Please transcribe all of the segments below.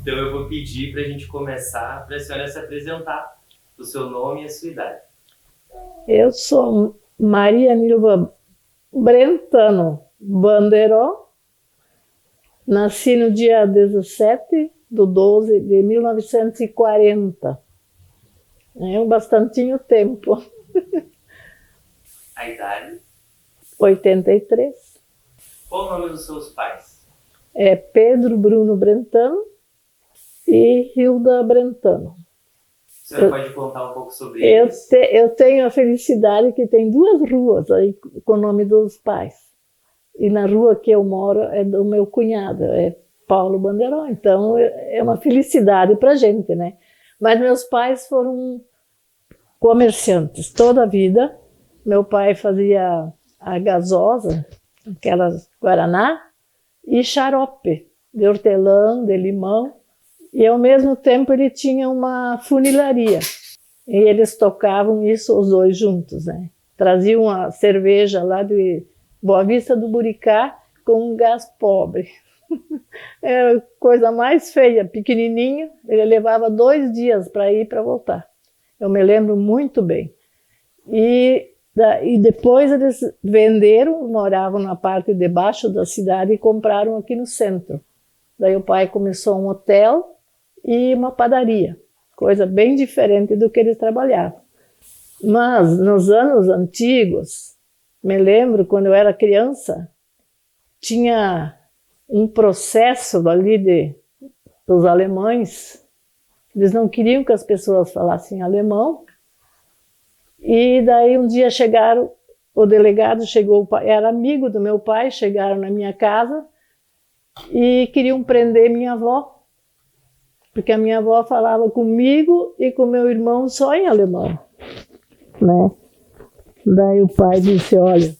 Então eu vou pedir para a gente começar, para a senhora se apresentar, o seu nome e a sua idade. Eu sou Maria Nilva Brentano Banderó, nasci no dia 17/12/1940. É um bastantinho tempo. A idade? 83. Qual o nome dos seus pais? É Pedro Bruno Brentano e Hilda Brentano. A senhora pode contar um pouco sobre Eu eles? eu tenho a felicidade que tem 2 ruas aí com o nome dos pais. E na rua que eu moro é do meu cunhado, é Paulo Banderó. Então é uma felicidade para a gente, né? Mas meus pais foram comerciantes toda a vida. Meu pai fazia a gasosa, aquelas guaraná, e xarope de hortelã, de limão. E ao mesmo tempo ele tinha uma funilaria. E eles tocavam isso os dois juntos, né? Traziam a cerveja lá de Boa Vista do Buricá com um gás pobre. Era a coisa mais feia, pequenininho. Ele levava 2 dias para ir e para voltar. Eu me lembro muito bem. E depois eles venderam, moravam na parte de baixo da cidade e compraram aqui no centro. Daí o pai começou um hotel e uma padaria, coisa bem diferente do que eles trabalhavam. Mas nos anos antigos, me lembro quando eu era criança, tinha um processo ali dos alemães. Eles não queriam que as pessoas falassem alemão. E daí um dia o delegado chegou, era amigo do meu pai, chegaram na minha casa e queriam prender minha avó, porque a minha avó falava comigo e com meu irmão só em alemão, né? Daí o pai disse, olha,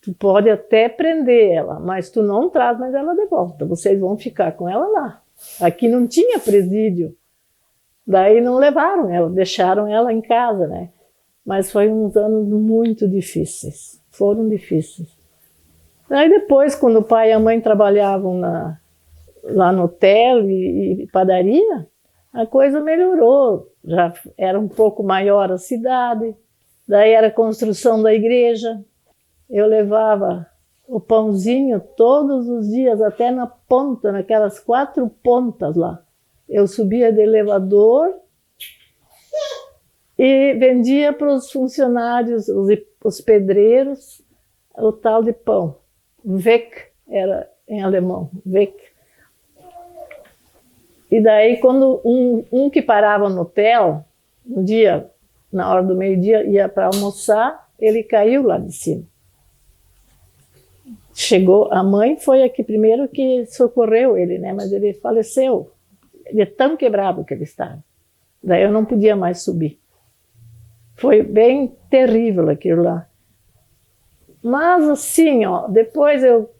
tu pode até prender ela, mas tu não traz mais ela de volta, vocês vão ficar com ela lá. Aqui não tinha presídio. Daí não levaram ela, deixaram ela em casa, né? Mas foi uns anos muito difíceis, foram difíceis. Aí depois, quando o pai e a mãe trabalhavam lá no hotel e padaria, a coisa melhorou, já era um pouco maior a cidade, daí era a construção da igreja. Eu levava o pãozinho todos os dias, até na ponta, naquelas 4 pontas lá. Eu subia de elevador e vendia para os funcionários, os pedreiros, o tal de pão. Weg era em alemão, Weg. E daí, quando um que parava no hotel, um dia, na hora do meio-dia, ia para almoçar, ele caiu lá de cima. Chegou, a mãe foi a que primeiro que socorreu ele, né? Mas ele faleceu. Ele é tão quebrado que ele estava. Daí eu não podia mais subir. Foi bem terrível aquilo lá. Mas assim, ó, depois eu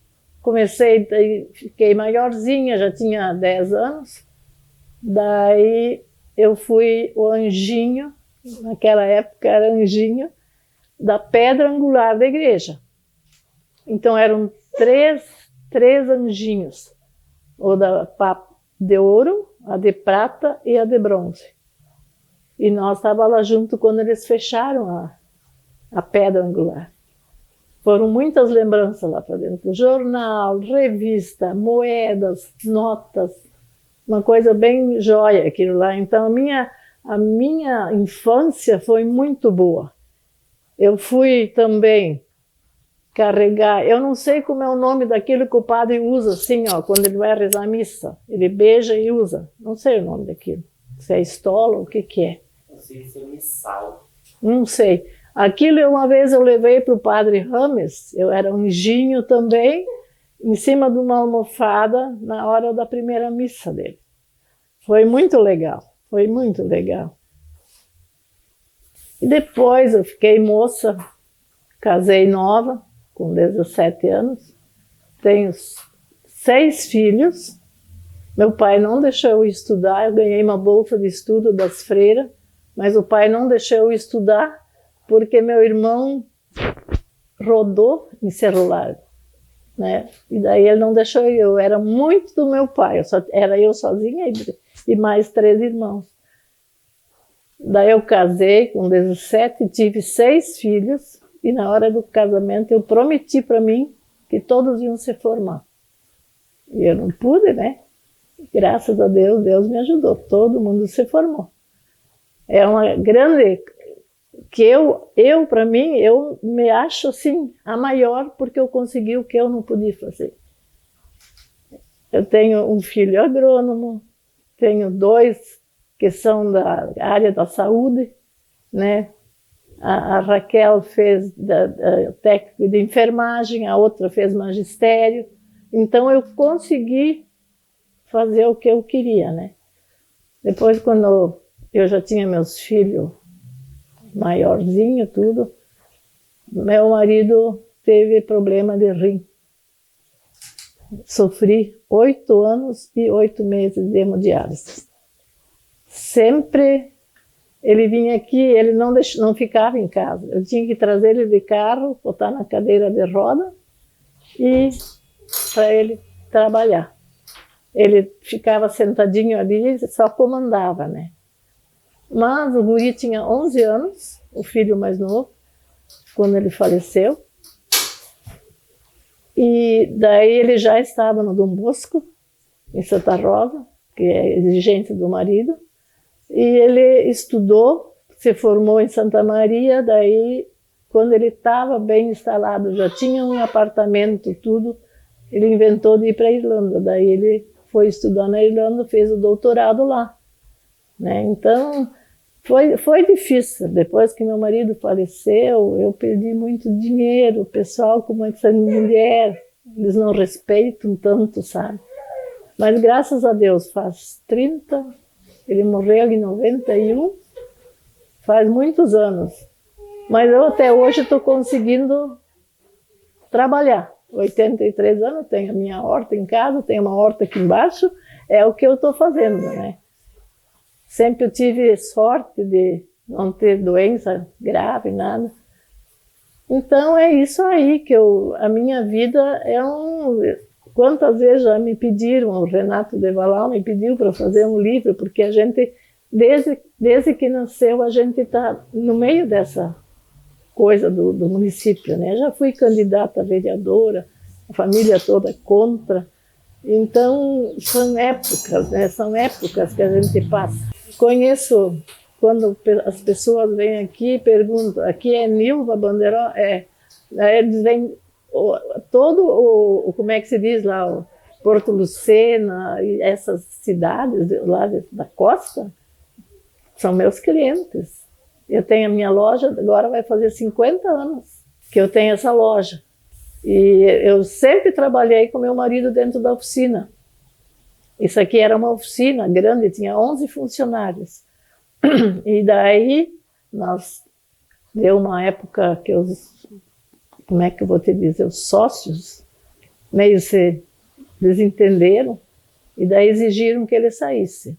comecei, fiquei maiorzinha, já tinha 10 anos. Daí eu fui o anjinho, naquela época era anjinho, da pedra angular da igreja. Então eram três anjinhos, o da de ouro, a de prata e a de bronze. E nós estávamos lá junto quando eles fecharam a pedra angular. Foram muitas lembranças lá para dentro. Jornal, revista, moedas, notas. Uma coisa bem jóia aquilo lá. Então a minha infância foi muito boa. Eu fui também carregar, eu não sei como é o nome daquilo que o padre usa assim, ó, quando ele vai rezar a missa. Ele beija e usa. Não sei o nome daquilo. Se é estola ou o que é. Não sei se é missal. Não sei. Aquilo uma vez eu levei para o padre Rames, eu era anjinho também, em cima de uma almofada na hora da primeira missa dele. Foi muito legal, foi muito legal. E depois eu fiquei moça, casei nova, com 17 anos, tenho 6 filhos. Meu pai não deixou eu estudar, eu ganhei uma bolsa de estudo das freiras, mas o pai não deixou eu estudar porque meu irmão rodou em celular, né? E daí ele não deixou eu era muito do meu pai, era eu sozinha e mais 3 irmãos. Daí eu casei com 17, tive 6 filhos e na hora do casamento eu prometi para mim que todos iam se formar. E eu não pude, né? Graças a Deus, Deus me ajudou, todo mundo se formou. É uma grande... que eu para mim, eu me acho assim, a maior, porque eu consegui o que eu não podia fazer. Eu tenho um filho agrônomo, tenho 2 que são da área da saúde, né? A Raquel fez técnico de enfermagem, a outra fez magistério. Então eu consegui fazer o que eu queria, né? Depois, quando eu já tinha meus filhos maiorzinho, tudo, meu marido teve problema de rim. Sofri 8 anos e 8 meses de hemodiálise. Sempre ele vinha aqui, ele não ficava em casa. Eu tinha que trazer ele de carro, botar na cadeira de roda e para ele trabalhar. Ele ficava sentadinho ali, só comandava, né? Mas o guri tinha 11 anos, o filho mais novo, quando ele faleceu. E daí ele já estava no Dom Bosco, em Santa Rosa, que é exigente do marido. E ele estudou, se formou em Santa Maria, daí quando ele estava bem instalado, já tinha um apartamento, tudo, ele inventou de ir para a Irlanda. Daí ele foi estudar na Irlanda, fez o doutorado lá, né? Então foi difícil. Depois que meu marido faleceu, eu perdi muito dinheiro. O pessoal, como essa mulher, eles não respeitam tanto, sabe? Mas graças a Deus, ele morreu em 91, faz muitos anos. Mas eu até hoje estou conseguindo trabalhar. 83 anos, tenho a minha horta em casa, tenho uma horta aqui embaixo, é o que eu estou fazendo, né? Sempre eu tive sorte de não ter doença grave, nada. Então é isso aí que a minha vida é Quantas vezes já me pediram, o Renato de Valau me pediu para fazer um livro, porque a gente, desde que nasceu, a gente está no meio dessa coisa do município, né? Já fui candidata a vereadora, a família toda contra. Então, são épocas, né? São épocas que a gente passa. Conheço, quando as pessoas vêm aqui e perguntam, aqui é Nilva Bandeiró? É. Aí eles vêm, como é que se diz lá, o Porto Lucena, e essas cidades lá da costa, são meus clientes. Eu tenho a minha loja, agora vai fazer 50 anos que eu tenho essa loja. E eu sempre trabalhei com meu marido dentro da oficina. Isso aqui era uma oficina grande, tinha 11 funcionários. E daí, deu uma época que como é que eu vou te dizer, os sócios meio se desentenderam e daí exigiram que ele saísse,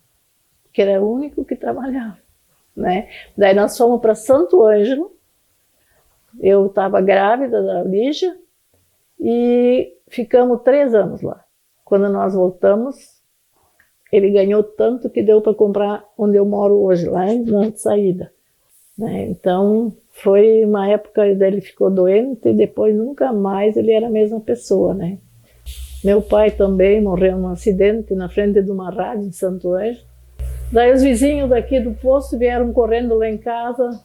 que era o único que trabalhava, né? Daí nós fomos para Santo Ângelo, eu estava grávida da Lígia e ficamos 3 anos lá. Quando nós voltamos, ele ganhou tanto que deu para comprar onde eu moro hoje, lá na saída, né? Então foi uma época dele ficou doente e depois nunca mais ele era a mesma pessoa, né? Meu pai também morreu num acidente na frente de uma rádio em Santo Ângelo. Daí os vizinhos daqui do posto vieram correndo lá em casa,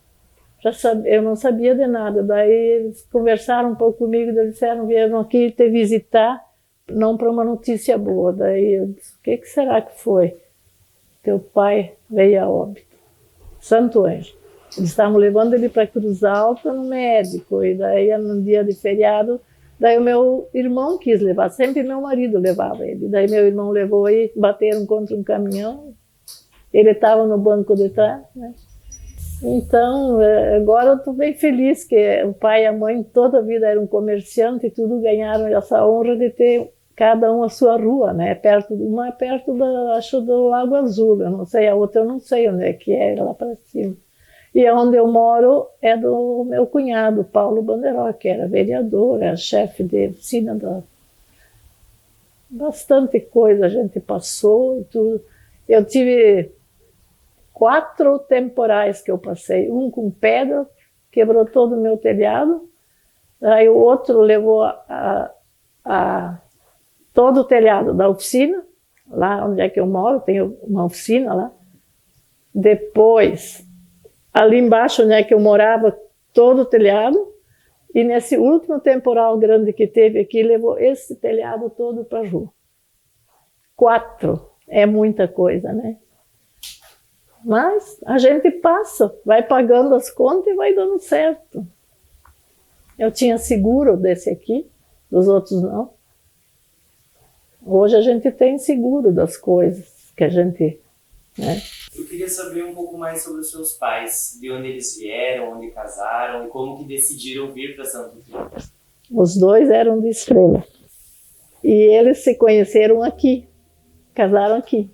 eu não sabia de nada. Daí eles conversaram um pouco comigo, eles disseram, vieram aqui te visitar, não para uma notícia boa. Daí eu disse, o que será que foi? Teu pai veio a óbito, Santo Ângelo. Eles estavam levando ele para Cruz Alta no médico, e daí no dia de feriado, daí o meu irmão quis levar, sempre meu marido levava ele. Daí meu irmão levou e bateram contra um caminhão, ele estava no banco de trás, né? Então, agora eu estou bem feliz que o pai e a mãe toda a vida eram comerciantes e tudo ganharam essa honra de ter cada um a sua rua, né? Uma é perto acho, do Lago Azul, eu não sei, a outra eu não sei onde é lá para cima. E onde eu moro é do meu cunhado, Paulo Banderó, que era vereador, era chefe de oficina bastante coisa a gente passou e tudo. Eu tive 4 temporais que eu passei, um com pedra, quebrou todo o meu telhado, aí o outro levou todo o telhado da oficina, lá onde é que eu moro, tem uma oficina lá. Depois, ali embaixo onde é que eu morava, todo o telhado, e nesse último temporal grande que teve aqui, levou esse telhado todo para a rua. 4, é muita coisa, né? Mas a gente passa, vai pagando as contas e vai dando certo. Eu tinha seguro desse aqui, dos outros não. Hoje a gente tem seguro das coisas que a gente... né? Eu queria saber um pouco mais sobre os seus pais, de onde eles vieram, onde casaram e como que decidiram vir para Santo Cristo. Os 2 eram de Estrela. E eles se conheceram aqui, casaram aqui.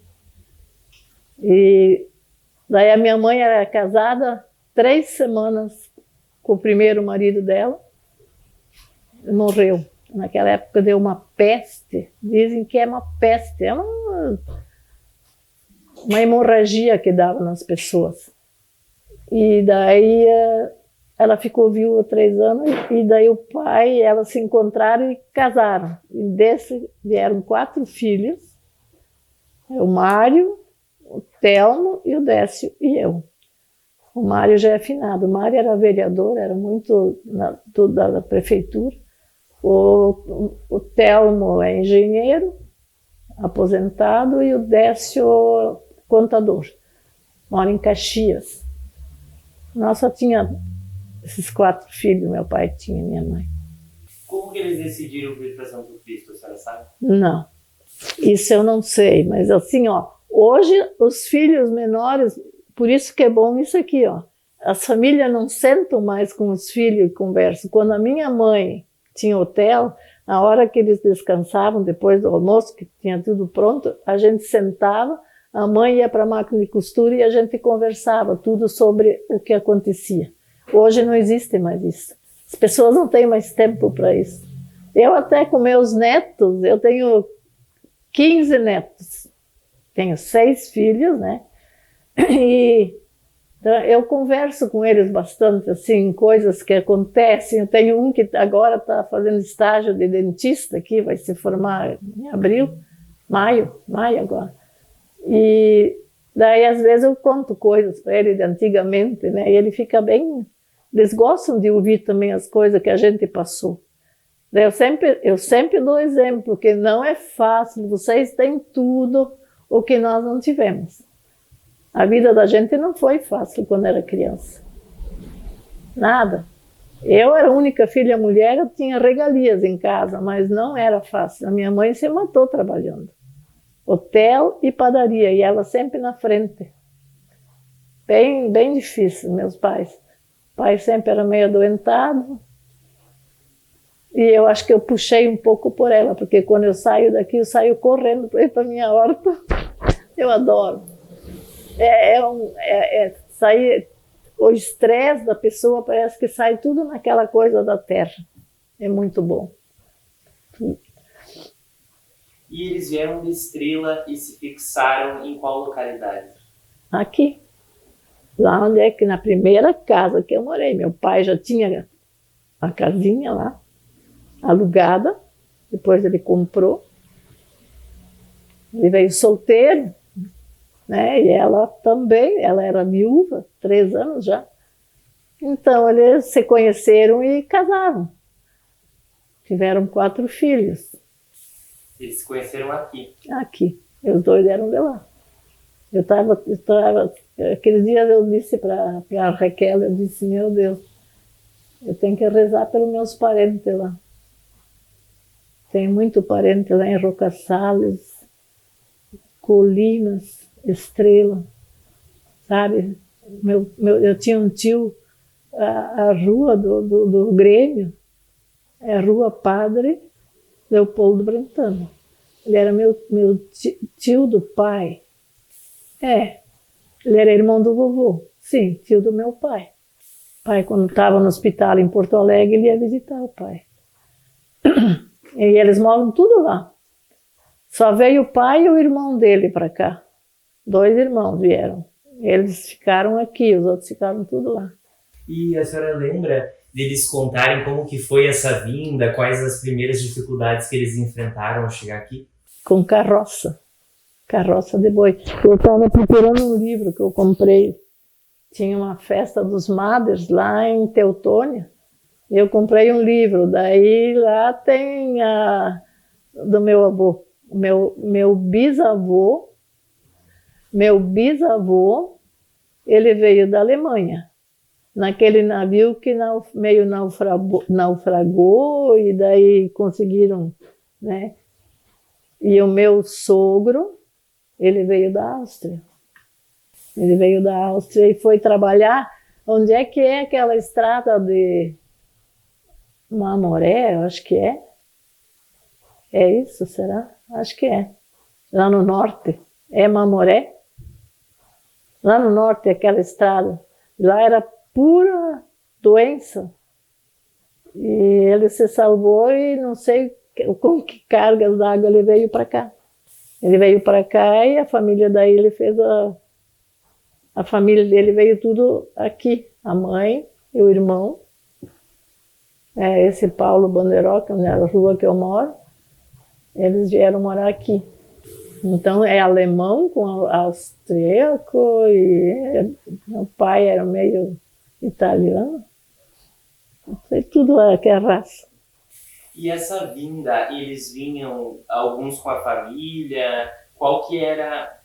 E daí a minha mãe era casada 3 semanas com o primeiro marido dela, morreu. Naquela época deu uma peste, dizem que é uma peste, é uma hemorragia que dava nas pessoas. E daí ela ficou viúva 3 anos, e daí o pai e ela se encontraram e casaram. E desse vieram 4 filhos, o Mário, o Telmo e o Décio e eu. O Mário já é finado, o Mário era vereador, era muito da prefeitura. O Telmo é engenheiro, aposentado, e o Décio contador, mora em Caxias. Nós só tinha esses 4 filhos, meu pai tinha, minha mãe. Como que eles decidiram vir para Santo Cristo, a senhora sabe? Não, isso eu não sei, mas assim, ó, hoje os filhos menores, por isso que é bom isso aqui, ó, as famílias não sentam mais com os filhos e conversam. Quando a minha mãe tinha hotel, na hora que eles descansavam, depois do almoço, que tinha tudo pronto, a gente sentava, a mãe ia para a máquina de costura e a gente conversava tudo sobre o que acontecia. Hoje não existe mais isso. As pessoas não têm mais tempo para isso. Eu até com meus netos, eu tenho 15 netos. Tenho 6 filhos, né? E então, eu converso com eles bastante, assim, coisas que acontecem. Eu tenho um que agora está fazendo estágio de dentista aqui, vai se formar em abril, maio agora. E daí, às vezes, eu conto coisas para ele de antigamente, né? E ele fica bem... Eles gostam de ouvir também as coisas que a gente passou. Daí eu sempre dou exemplo, que não é fácil, vocês têm tudo o que nós não tivemos. A vida da gente não foi fácil quando era criança. Nada. Eu era a única filha mulher, eu tinha regalias em casa, mas não era fácil. A minha mãe se matou trabalhando. Hotel e padaria, e ela sempre na frente. Bem, bem difícil, meus pais. O pai sempre era meio adoentado. E eu acho que eu puxei um pouco por ela, porque quando eu saio daqui, eu saio correndo para ir para a minha horta. Eu adoro. Sair, o estresse da pessoa parece que sai tudo naquela coisa da terra. É muito bom. E eles vieram de Estrela e se fixaram em qual localidade? Aqui. Lá onde é que, na primeira casa que eu morei, meu pai já tinha a casinha lá, alugada, depois ele comprou. Ele veio solteiro, né? E ela também, ela era viúva, 3 anos já. Então eles se conheceram e casaram. Tiveram 4 filhos. Eles se conheceram aqui? Aqui. Os 2 eram de lá. Aqueles dias eu disse para a Raquel, eu disse, meu Deus, eu tenho que rezar pelos meus parentes lá. Tem muito parente lá em Rocaçales, Colinas, Estrela, sabe? Eu tinha um tio, a rua do Grêmio, é a Rua Padre Leopoldo Brentano. Ele era meu tio do pai. Ele era irmão do vovô. Sim, tio do meu pai. O pai, quando estava no hospital em Porto Alegre, ele ia visitar o pai. E eles moram tudo lá. Só veio o pai e o irmão dele para cá. 2 irmãos vieram. Eles ficaram aqui, os outros ficaram tudo lá. E a senhora lembra deles contarem como que foi essa vinda, quais as primeiras dificuldades que eles enfrentaram ao chegar aqui? Com carroça de boi. Eu estava procurando um livro que eu comprei. Tinha uma festa dos Madres lá em Teutônia. E eu comprei um livro. Daí lá tem do meu avô. Meu bisavô, ele veio da Alemanha. Naquele navio que meio naufragou e daí conseguiram, né? E o meu sogro, ele veio da Áustria. Ele veio da Áustria e foi trabalhar. Onde é que é aquela estrada de Mamoré? Eu acho que é. É isso, será? Acho que é. Lá no norte. É Mamoré? Lá no norte, aquela estrada. Lá era pura doença. E ele se salvou e não sei com que cargas d'água ele veio para cá. Ele veio para cá e a família daí ele fez a família dele veio tudo aqui. A mãe e o irmão. Esse Paulo Banderó, que é a rua que eu moro, eles vieram morar aqui. Então é alemão com austríaco e meu pai era meio italiano. Não sei tudo que é raça. E essa vinda, eles vinham alguns com a família? Qual que era...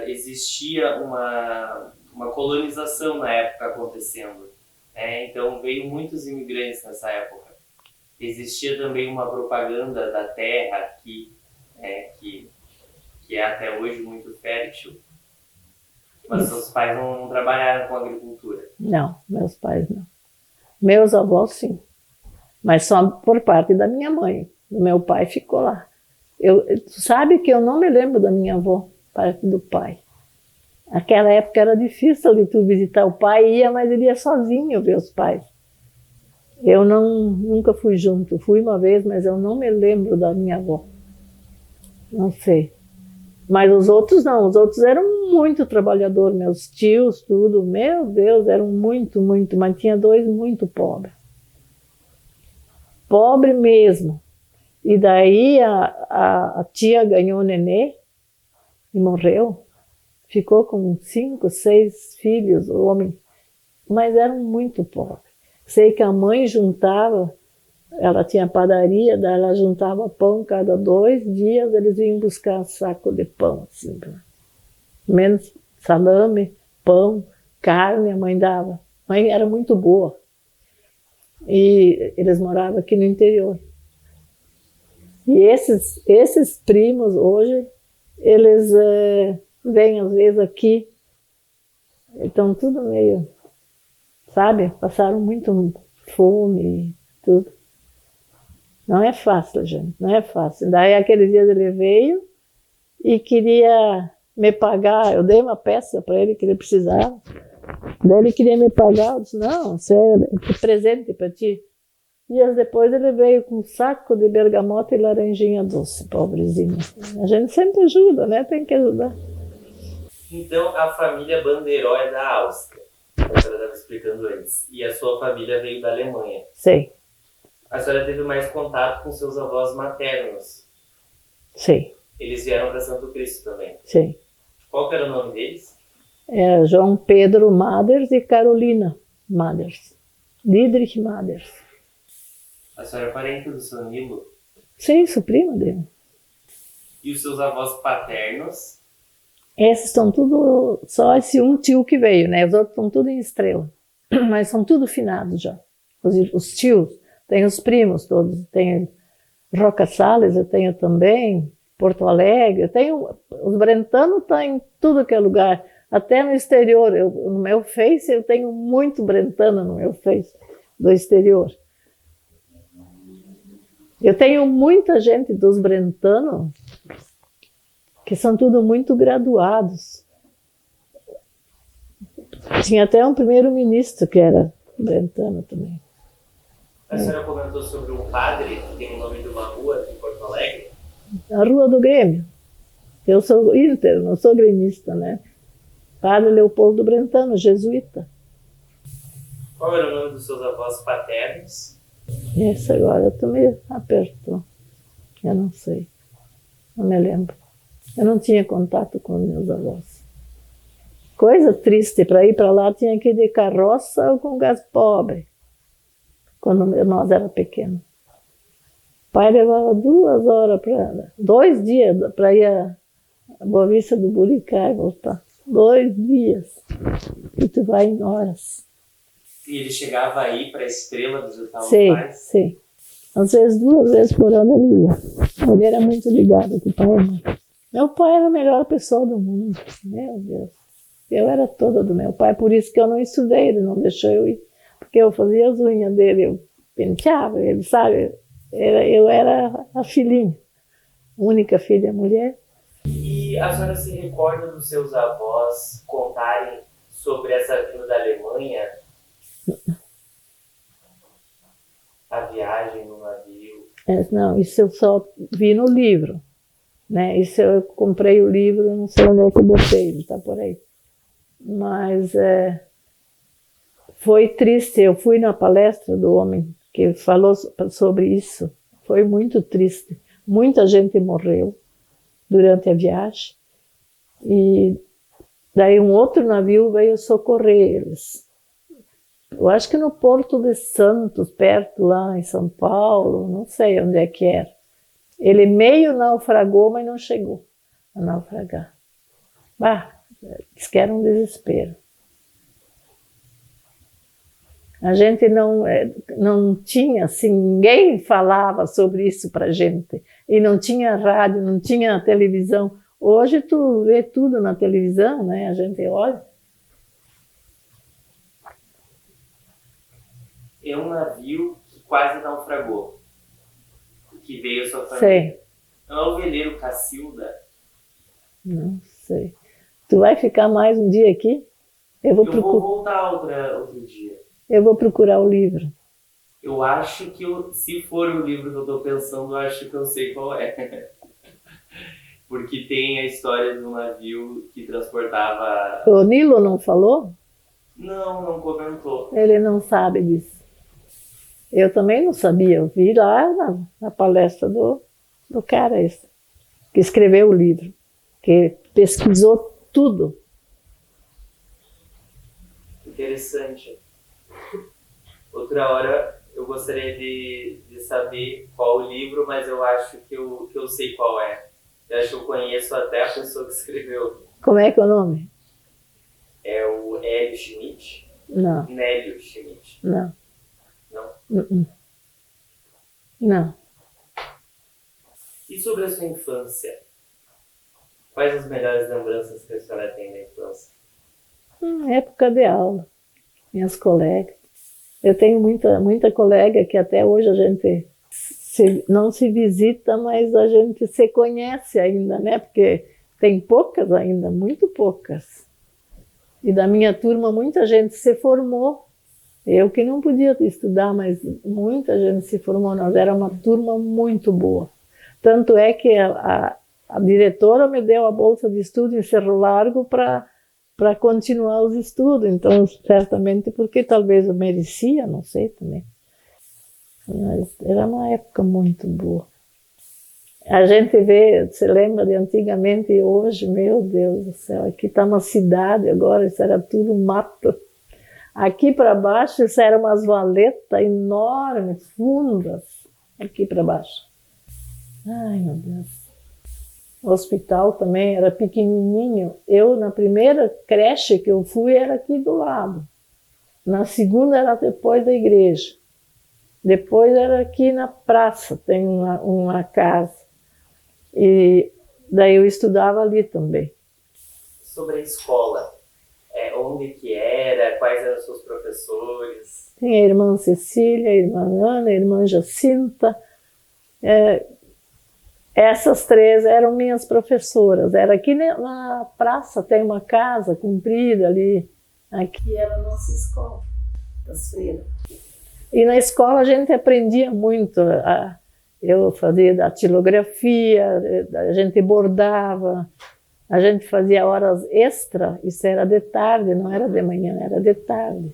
existia uma colonização na época acontecendo, né? Então veio muitos imigrantes nessa época. Existia também uma propaganda da terra aqui, que é até hoje muito fértil. Mas seus pais não trabalharam com agricultura? Não, meus pais não. Meus avós sim, mas só por parte da minha mãe. O meu pai ficou lá. Tu sabe que eu não me lembro da minha avó, parte do pai. Naquela época era difícil de tu visitar o pai, mas ele ia sozinho ver os pais. Eu nunca fui junto. Fui uma vez, mas eu não me lembro da minha avó. Não sei. Mas os outros não, os outros eram muito trabalhadores, meus tios, tudo. Meu Deus, eram muito, mas tinha 2 muito pobres. Pobre mesmo. E daí a tia ganhou nenê e morreu. Ficou com 5, 6 filhos, homem. Mas eram muito pobres. Sei que a mãe juntava, ela tinha padaria, daí ela juntava pão cada 2 dias, eles vinham buscar um saco de pão, assim, menos salame, pão, carne, a mãe dava. A mãe era muito boa. E eles moravam aqui no interior. E esses primos hoje, eles vêm às vezes aqui, estão tudo meio, sabe, passaram muito fome e tudo. Não é fácil, gente, não é fácil. Daí aqueles dias ele veio e queria me pagar, eu dei uma peça para ele que ele precisava. Daí ele queria me pagar, eu disse, não, isso é presente para ti. Dias depois ele veio com um saco de bergamota e laranjinha doce, pobrezinho. A gente sempre ajuda, né? Tem que ajudar. Então a família Banderó é da Áustria, como a senhora estava explicando antes, e a sua família veio da Alemanha. Sim. A senhora teve mais contato com seus avós maternos? Sim. Eles vieram para Santo Cristo também? Sim. Qual que era o nome deles? João Pedro Maders e Carolina Maders. Dietrich Maders. A senhora é parente do seu Nilo? Sim, sou prima dele. E os seus avós paternos? Esses estão tudo, só esse um tio que veio, né? Os outros estão tudo em Estrela. Mas são tudo finados já. Os tios, tem os primos todos. Tem Roca Salles, eu tenho também, Porto Alegre. Eu tenho, os Brentano estão em tudo que é lugar. Até no exterior, no meu Face, eu tenho muito Brentano no meu Face, do exterior. Eu tenho muita gente dos Brentanos, que são tudo muito graduados. Tinha até um primeiro-ministro que era Brentano também. A senhora comentou sobre um padre que tem o nome de uma rua em Porto Alegre. A Rua do Grêmio. Eu sou íntegro, não sou gremista, né? Padre Leopoldo Brentano, jesuíta. Qual era o nome dos seus avós paternos? Esse agora tu me apertou. Eu não sei. Não me lembro. Eu não tinha contato com meus avós. Coisa triste, para ir para lá tinha que ir de carroça ou com gás pobre, quando nós era pequenos. O pai levava 2 horas, 2 dias para ir a Boa Vista do Buricá e voltar. 2 dias. E tu vai em horas. E ele chegava aí para a Estrela visitar os Sim, pais? sim. Às vezes 2 vezes por ano ele ia. Ele era muito ligado com o pai e a mãe. Meu pai era a melhor pessoa do mundo. Meu Deus. Eu era toda do meu pai, por isso que eu não estudei, ele não deixou eu ir. Porque eu fazia as unhas dele, eu penteava, ele sabe. Eu era a filhinha, única filha mulher. E a senhora se recorda dos seus avós contarem sobre essa vinda da Alemanha? A viagem no navio? Não, isso eu só vi no livro. Né? Isso eu comprei o livro, não sei onde é que eu botei, ele está por aí. Mas foi triste, eu fui na palestra do homem que falou sobre isso, foi muito triste. Muita gente morreu durante a viagem e daí um outro navio veio socorrer eles. Eu acho que no Porto de Santos, perto lá em São Paulo, não sei onde é que era. Ele meio naufragou, mas não chegou a naufragar. Diz que era um desespero. A gente não tinha, assim, ninguém falava sobre isso pra gente. E não tinha rádio, não tinha televisão. Hoje tu vê tudo na televisão, né? A gente olha. É um navio que quase naufragou. Que veio a sua família. Sei. Não é o veleiro Cacilda? Não sei. Tu vai ficar mais um dia aqui? Eu vou voltar outro dia. Eu vou procurar o livro. Eu acho que, se for o livro que eu estou pensando, eu acho que eu sei qual é. Porque tem a história de um navio que transportava... O Nilo não falou? Não comentou. Ele não sabe disso. Eu também não sabia. Eu vi lá na palestra do cara esse, que escreveu o livro, que pesquisou tudo. Interessante. Outra hora eu gostaria de saber qual o livro, mas eu acho que eu sei qual é. Eu acho que eu conheço até a pessoa que escreveu. Como é que é o nome? É o Hélio Schmidt? Não. Nélio Schmidt. Não. Não? Não. E sobre a sua infância? Quais as melhores lembranças que a senhora tem da infância? Época de aula. Minhas colegas. Eu tenho muita colega que até hoje a gente não se visita, mas a gente se conhece ainda, né? Porque tem poucas ainda, muito poucas. E da minha turma muita gente se formou. Eu que não podia estudar, mas muita gente se formou. Nós era uma turma muito boa. Tanto é que a diretora me deu a bolsa de estudo em Cerro Largo para continuar os estudos. Então, certamente porque talvez eu merecia, não sei também. Mas era uma época muito boa. A gente vê, se lembra de antigamente e hoje, meu Deus do céu, aqui está uma cidade agora, isso era tudo mato. Aqui para baixo, isso era umas valetas enormes, fundas, aqui para baixo. Ai, meu Deus. O hospital também era pequenininho. Eu, na primeira creche que eu fui, era aqui do lado. Na segunda, era depois da igreja. Depois era aqui na praça, tem uma casa. E daí eu estudava ali também. Sobre a escola, Onde que era? Quais eram os seus professores? Tinha a irmã Cecília, a irmã Ana, a irmã Jacinta. Essas três eram minhas professoras. Era aqui na praça, tem uma casa comprida ali. Aqui era a nossa escola das freiras. E na escola a gente aprendia muito. Eu fazia datilografia, a gente bordava, a gente fazia horas extra, isso era de tarde, não era de manhã, era de tarde.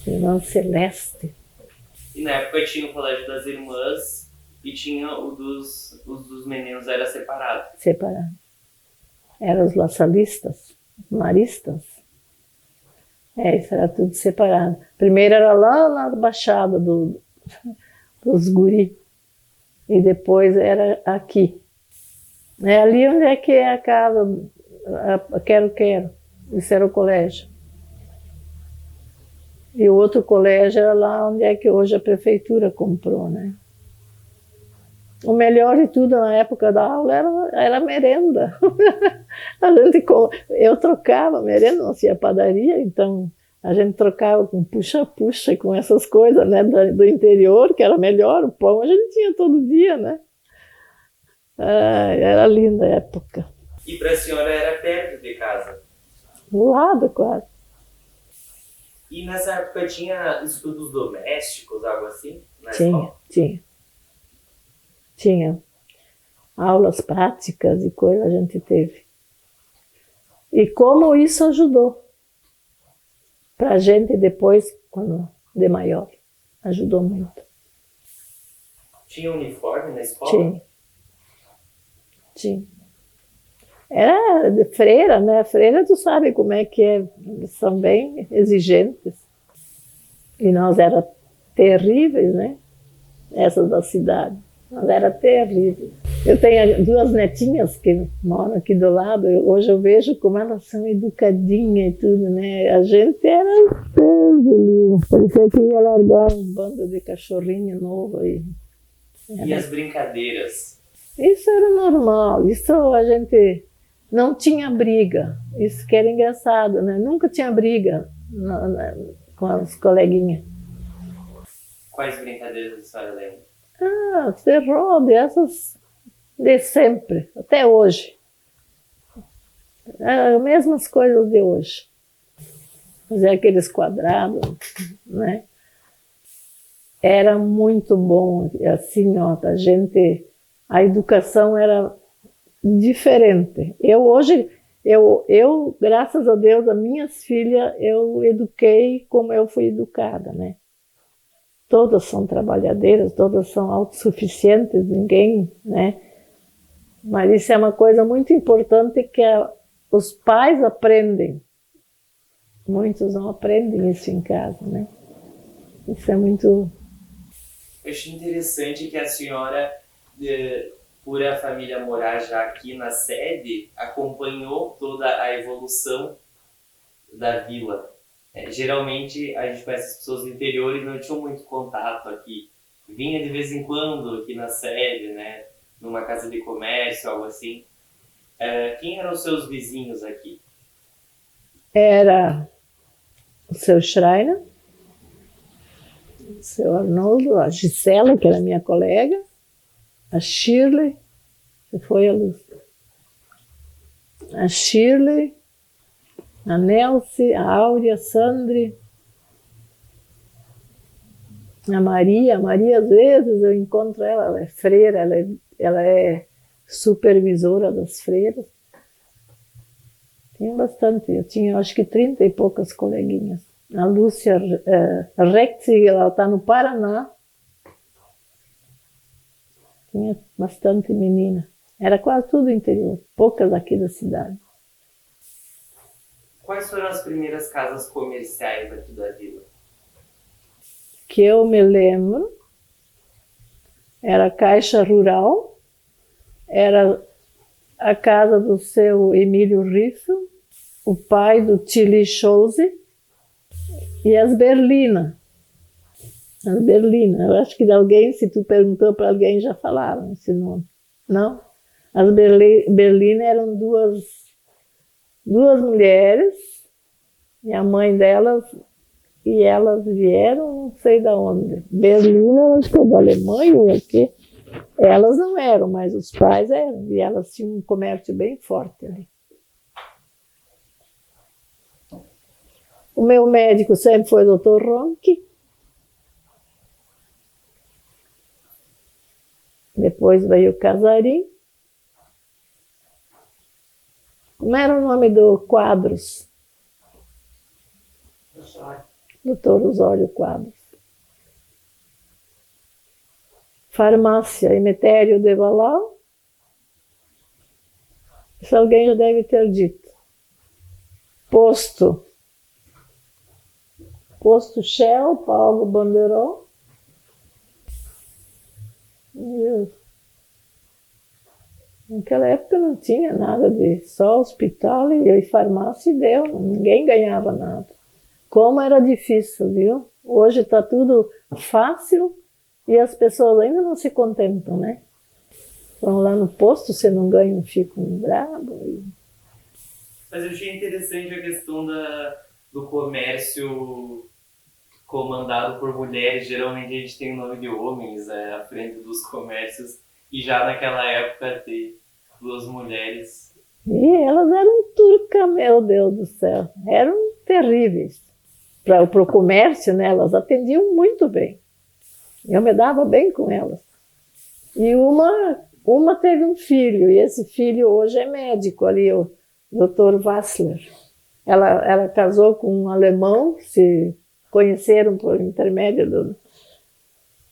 Irmã Celeste. E na época tinha o colégio das irmãs e tinha os dos meninos, era separado. Separado. Eram os laçalistas, maristas. Isso era tudo separado. Primeiro era lá na Baixada dos guri. E depois era aqui. É ali onde é que é a casa, Quero. Isso era o colégio. E o outro colégio era lá onde é que hoje a prefeitura comprou, né? O melhor de tudo na época da aula era a merenda. Eu trocava merenda, não tinha padaria, então a gente trocava com puxa-puxa e com essas coisas, né, do interior, que era melhor. O pão a gente tinha todo dia, né? Era linda a época. E para a senhora era perto de casa? Do lado, quase. E nessa época tinha estudos domésticos, algo assim? Na escola? Tinha. Aulas práticas e coisa a gente teve. E como isso ajudou para a gente depois, quando de maior. Ajudou muito. Tinha uniforme na escola? Tinha. Era de freira, né? Freira, tu sabe como é que é. São bem exigentes. E nós era terríveis, né? Essas da cidade. Nós era terríveis. Eu tenho duas netinhas que moram aqui do lado. Hoje eu vejo como elas são educadinhas e tudo, né? A gente era terrível. Parecia que ia largar um bando de cachorrinho novo aí. E as brincadeiras? Isso era normal. Isso a gente não tinha briga. Isso que era engraçado, né? Nunca tinha briga com as coleguinhas. Quais brincadeiras a senhora lembra? Terror, dessas de sempre, até hoje. As mesmas coisas de hoje. Fazer aqueles quadrados, né? Era muito bom, assim, ó, a educação era diferente. Eu, graças a Deus, as minhas filhas, eu eduquei como eu fui educada, né? Todas são trabalhadeiras, todas são autossuficientes, ninguém, né? Mas isso é uma coisa muito importante que os pais aprendem. Muitos não aprendem isso em casa, né? Isso é muito... Eu achei interessante que a senhora, por a família morar já aqui na sede, acompanhou toda a evolução da vila. Geralmente a gente conhece as pessoas do interior e não tinham muito contato aqui. Vinha de vez em quando aqui na sede, né? Numa casa de comércio, algo assim. Quem eram os seus vizinhos aqui? Era o seu Schreiner, o seu Arnoldo, a Gisela, que era minha colega, a Shirley, que foi a Luz. A Shirley, a Nelce, a Áurea, a Sandri, a Maria. Às vezes eu encontro ela é freira, ela é supervisora das freiras. Tinha bastante, eu tinha acho que 30 e poucas coleguinhas. A Lúcia Rex, ela está no Paraná. Tinha bastante menina. Era quase tudo interior, poucas aqui da cidade. Quais foram as primeiras casas comerciais aqui da vila? Que eu me lembro, era a Caixa Rural, era a casa do seu Emílio Riffel, o pai do Tilly Chose e as Berlina. As Berlina, eu acho que alguém, se tu perguntou para alguém, já falaram esse nome. Não? As Berlina eram duas mulheres E a mãe delas, e elas vieram, não sei de onde. Berlim, elas foram da Alemanha, aqui. Elas não eram, mas os pais eram. E elas tinham um comércio bem forte ali. O meu médico sempre foi o Dr. Ronchi. Depois veio o Casarim. Como era o nome do Quadros? Doutor Osório Quadros. Farmácia Emetério de Valau. Isso alguém já deve ter dito. Posto Shell, Paulo Bandeirão. Naquela época não tinha nada de só hospital e farmácia e deu, ninguém ganhava nada. Como era difícil, viu? Hoje está tudo fácil e as pessoas ainda não se contentam, né? Vão lá no posto, você não ganha, ficam bravos. Mas eu achei interessante a questão do comércio comandado por mulheres. Geralmente a gente tem o nome de homens à frente dos comércios, e já naquela época ter duas mulheres. E elas eram turcas, meu Deus do céu, eram terríveis. Para o comércio, né, elas atendiam muito bem. Eu me dava bem com elas. E uma teve um filho, e esse filho hoje é médico ali, o Dr. Wassler. Ela casou com um alemão, se conheceram por intermédio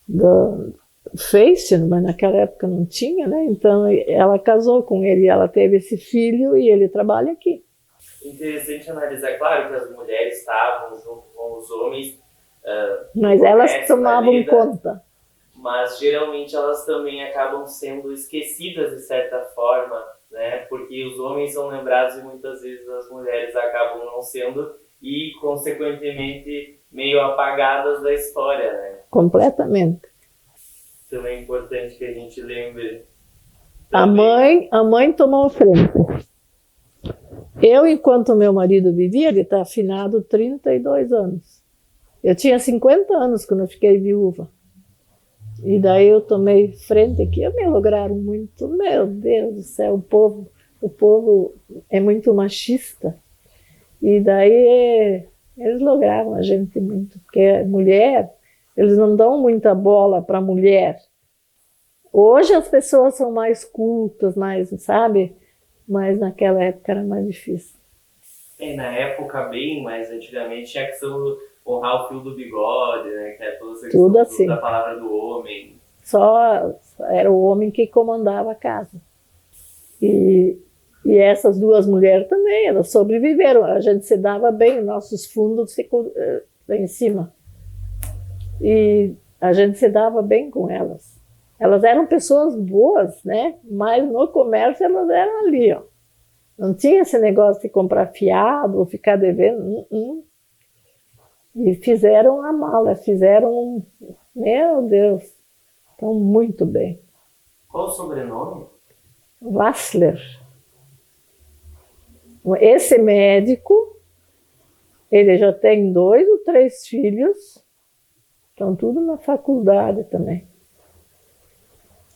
do Face, mas naquela época não tinha, né? Então ela casou com ele, ela teve esse filho e ele trabalha aqui. Interessante analisar, claro que as mulheres estavam junto com os homens, mas elas tomavam conta. Mas geralmente elas também acabam sendo esquecidas de certa forma, né? Porque os homens são lembrados e muitas vezes as mulheres acabam não sendo e, consequentemente, meio apagadas da história, né? Completamente. Então é importante que a gente lembre. A mãe tomou a frente. Eu, enquanto meu marido vivia, ele está afinado 32 anos. Eu tinha 50 anos quando eu fiquei viúva. E daí eu tomei frente aqui, me lograram muito. Meu Deus do céu, o povo é muito machista. E daí eles lograram a gente muito, porque mulher, eles não dão muita bola para mulher. Hoje as pessoas são mais cultas, mais, sabe? Mas naquela época era mais difícil. Na época bem, mas antigamente tinha que honrar o fio do bigode, né? Que é toda essa questão tudo assim. Da palavra do homem. Só era o homem que comandava a casa. E essas duas mulheres também, elas sobreviveram. A gente se dava bem, nossos fundos ficam lá em cima. E a gente se dava bem com elas. Elas eram pessoas boas, né? Mas no comércio elas eram ali, ó. Não tinha esse negócio de comprar fiado ou ficar devendo. E fizeram a mala, meu Deus, estão muito bem. Qual o sobrenome? Wassler. Esse médico, ele já tem 2 ou 3 filhos, estão tudo na faculdade também.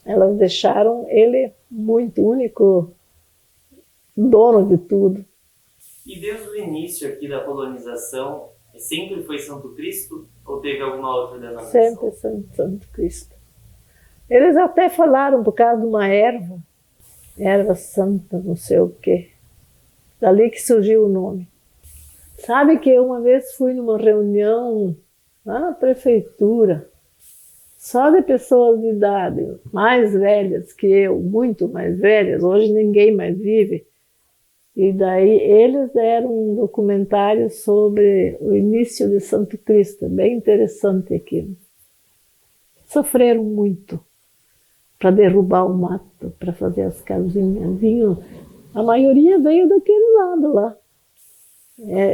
Elas deixaram ele muito único, dono de tudo. E desde o início aqui da colonização, sempre foi Santo Cristo ou teve alguma outra denominação? Sempre Santo Cristo. Eles até falaram por causa de uma erva santa, não sei o quê. Dali que surgiu o nome. Sabe que eu uma vez fui numa reunião lá na prefeitura, só de pessoas de idade mais velhas que eu, muito mais velhas, hoje ninguém mais vive. E daí eles deram um documentário sobre o início de Santo Cristo, bem interessante aquilo. Sofreram muito para derrubar o mato, para fazer as casinhas. A maioria veio daquele lado lá.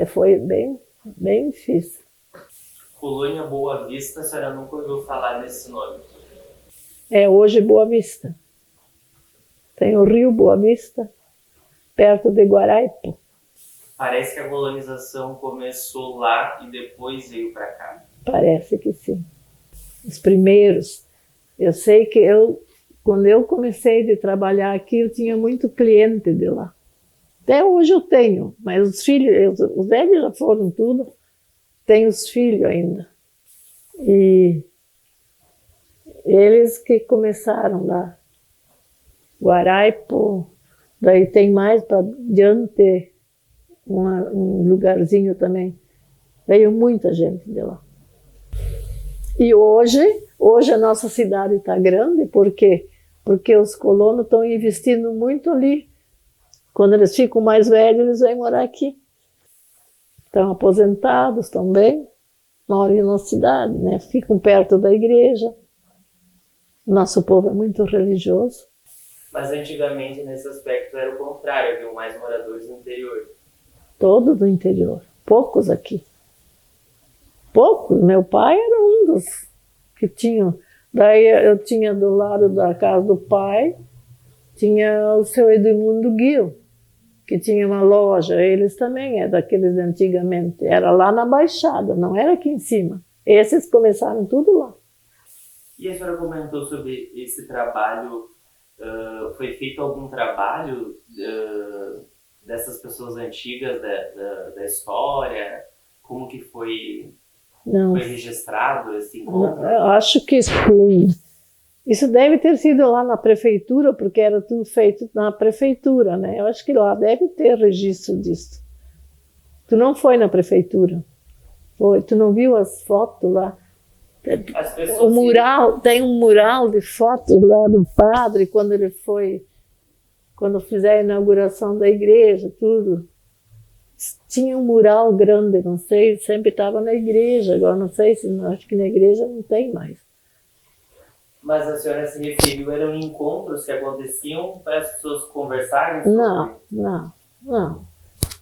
Foi bem difícil. Colônia Boa Vista, a senhora nunca ouviu falar nesse nome? Hoje Boa Vista. Tem o rio Boa Vista, perto de Guaraipo. Parece que a colonização começou lá e depois veio para cá. Parece que sim. Os primeiros. Eu sei que quando eu comecei a trabalhar aqui, eu tinha muito cliente de lá. Até hoje eu tenho, mas os filhos, os velhos já foram tudo, tenho os filhos ainda. E eles que começaram lá. Guaraipo, daí tem mais para diante um lugarzinho também. Veio muita gente de lá. E hoje a nossa cidade está grande, por quê? Porque os colonos estão investindo muito ali. Quando eles ficam mais velhos, eles vêm morar aqui. Estão aposentados também, moram na cidade, né? Ficam perto da igreja. Nosso povo é muito religioso. Mas antigamente, nesse aspecto, era o contrário, havia mais moradores no interior. Todo do interior, poucos aqui. Poucos, meu pai era um dos que tinham. Daí eu tinha do lado da casa do pai, tinha o seu Edmundo Guil, que tinha uma loja, eles também é daqueles de antigamente, era lá na Baixada, não era aqui em cima. Esses começaram tudo lá. E a senhora comentou sobre esse trabalho, foi feito algum trabalho dessas pessoas antigas da história? Como que foi registrado esse encontro? Eu acho que sim. Isso deve ter sido lá na prefeitura, porque era tudo feito na prefeitura, né? Eu acho que lá deve ter registro disso. Tu não foi na prefeitura? Foi? Tu não viu as fotos lá? O mural, tem um mural de fotos lá do padre, quando fizer a inauguração da igreja, tudo. Tinha um mural grande, não sei, sempre estava na igreja, agora não sei, acho que na igreja não tem mais. Mas a senhora se referiu, eram encontros que aconteciam para as pessoas conversarem sobre? Não.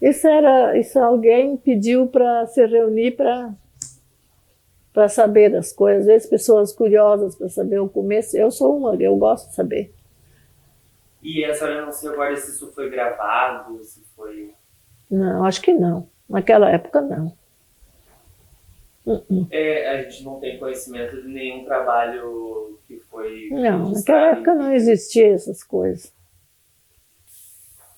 Isso alguém pediu para se reunir para saber das coisas. Às vezes pessoas curiosas para saber o começo. Eu sou uma, eu gosto de saber. E a senhora não se recorda se isso foi gravado, se foi... Não, acho que não. Naquela época, não. A gente não tem conhecimento de nenhum trabalho que foi... Não, naquela época não existia essas coisas.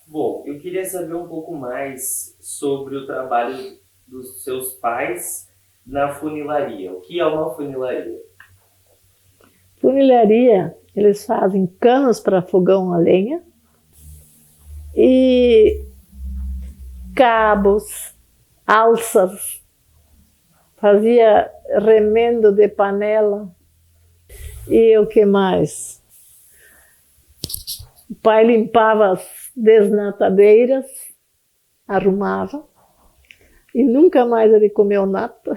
Bom, eu queria saber um pouco mais sobre o trabalho dos seus pais na funilaria. O que é uma funilaria? Funilaria, eles fazem canos para fogão a lenha e cabos, alças, fazia remendo de panela e o que mais? O pai limpava as desnatadeiras, arrumava e nunca mais ele comeu nata.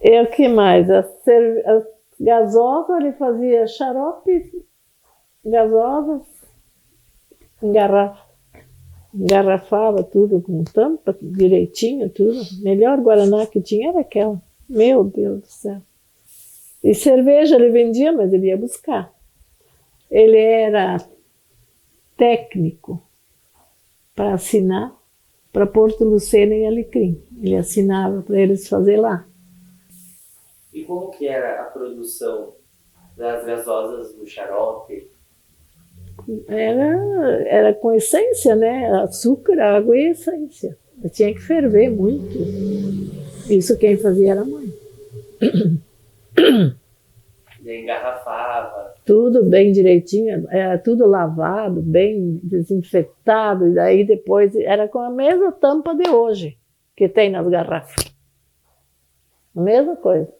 E o que mais? As gasosas, ele fazia xarope, gasosas, engarrafava tudo com tampa, direitinho, tudo. Melhor guaraná que tinha era aquela. Meu Deus do céu. E cerveja ele vendia, mas ele ia buscar. Ele era técnico para assinar para Porto Lucena e Alecrim. Ele assinava para eles fazer lá. E como que era a produção das gasosas do xarope? Era com essência, né? Açúcar, água e essência. Eu tinha que ferver muito. Isso quem fazia era a mãe. E engarrafava. Tudo bem direitinho, era tudo lavado, bem desinfetado. E daí depois era com a mesma tampa de hoje que tem nas garrafas. A mesma coisa.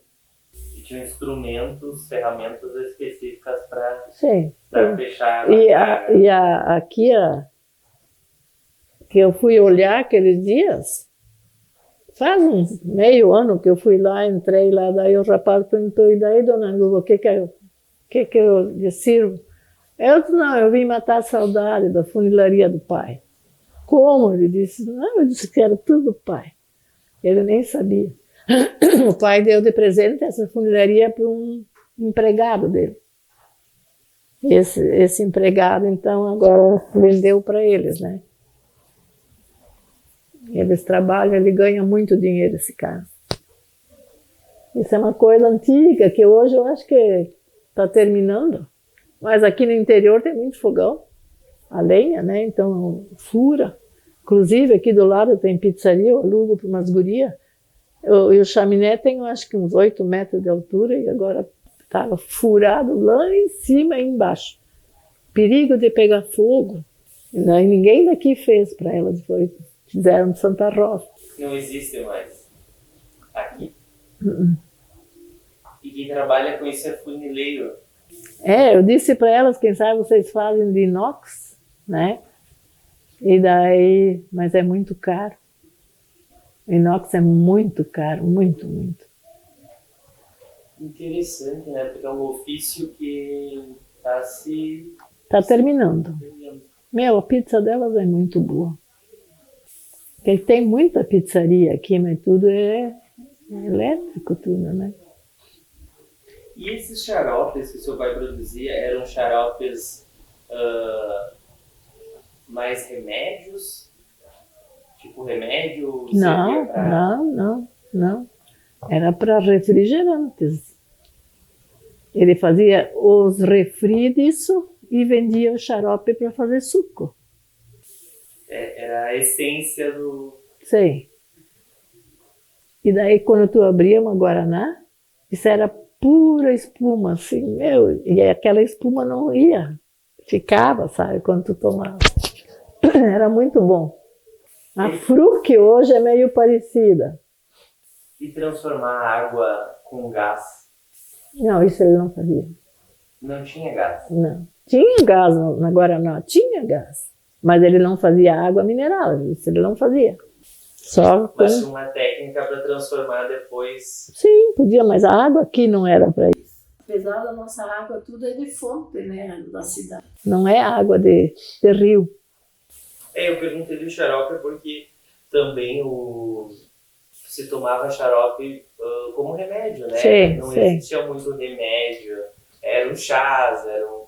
Tinha instrumentos, ferramentas específicas para fechar. Aqui, que eu fui olhar aqueles dias, faz um meio ano que eu fui lá, entrei lá, daí o rapaz perguntou, e daí, dona Luba, o que eu lhe sirvo? Eu disse, não, eu vim matar a saudade da funilaria do pai. Como? Ele disse, não, eu disse que era tudo do pai. Ele nem sabia. O pai deu de presente essa funilaria para um empregado dele. Esse empregado, então, agora vendeu para eles, né? Eles trabalham, ele ganha muito dinheiro, esse cara. Isso é uma coisa antiga, que hoje eu acho que está terminando. Mas aqui no interior tem muito fogão, a lenha, né? Então fura. Inclusive aqui do lado tem pizzaria, eu alugo para umas gurias. E o chaminé tem, eu acho que uns 8 metros de altura e agora estava furado lá em cima e embaixo. Perigo de pegar fogo. E daí ninguém daqui fez para ela depois. Fizeram de Santa Rosa. Não existe mais aqui. E quem trabalha com isso é funileiro. Eu disse para elas, quem sabe vocês fazem de inox, né? E daí, mas é muito caro. Inox é muito caro, muito, muito. Interessante, né? Porque é um ofício que está se... Está terminando. Meu, a pizza delas é muito boa. Porque tem muita pizzaria aqui, mas tudo é elétrico, tudo, né? E esses xaropes que o seu pai produzia eram xaropes mais remédios? Tipo remédio? Não. Era para refrigerantes. Ele fazia os refri disso e vendia o xarope para fazer suco. Era a essência do... Sei. E daí quando tu abria uma guaraná, isso era pura espuma, assim, meu, e aquela espuma não ia, ficava, sabe, quando tu tomava. Era muito bom. A Fruc hoje é meio parecida. E transformar a água com gás? Não, isso ele não fazia. Não tinha gás? Não. Tinha gás na Guaraná, tinha gás. Mas ele não fazia água mineral, isso ele não fazia. Só com... Mas uma técnica para transformar depois... Sim, podia, mas a água aqui não era para isso. Apesar da nossa água, tudo é de fonte, né, da cidade. Não é água de rio. Eu perguntei do xarope porque também se tomava xarope como remédio, né? Sim, não sim. existia muito remédio, eram chás, eram...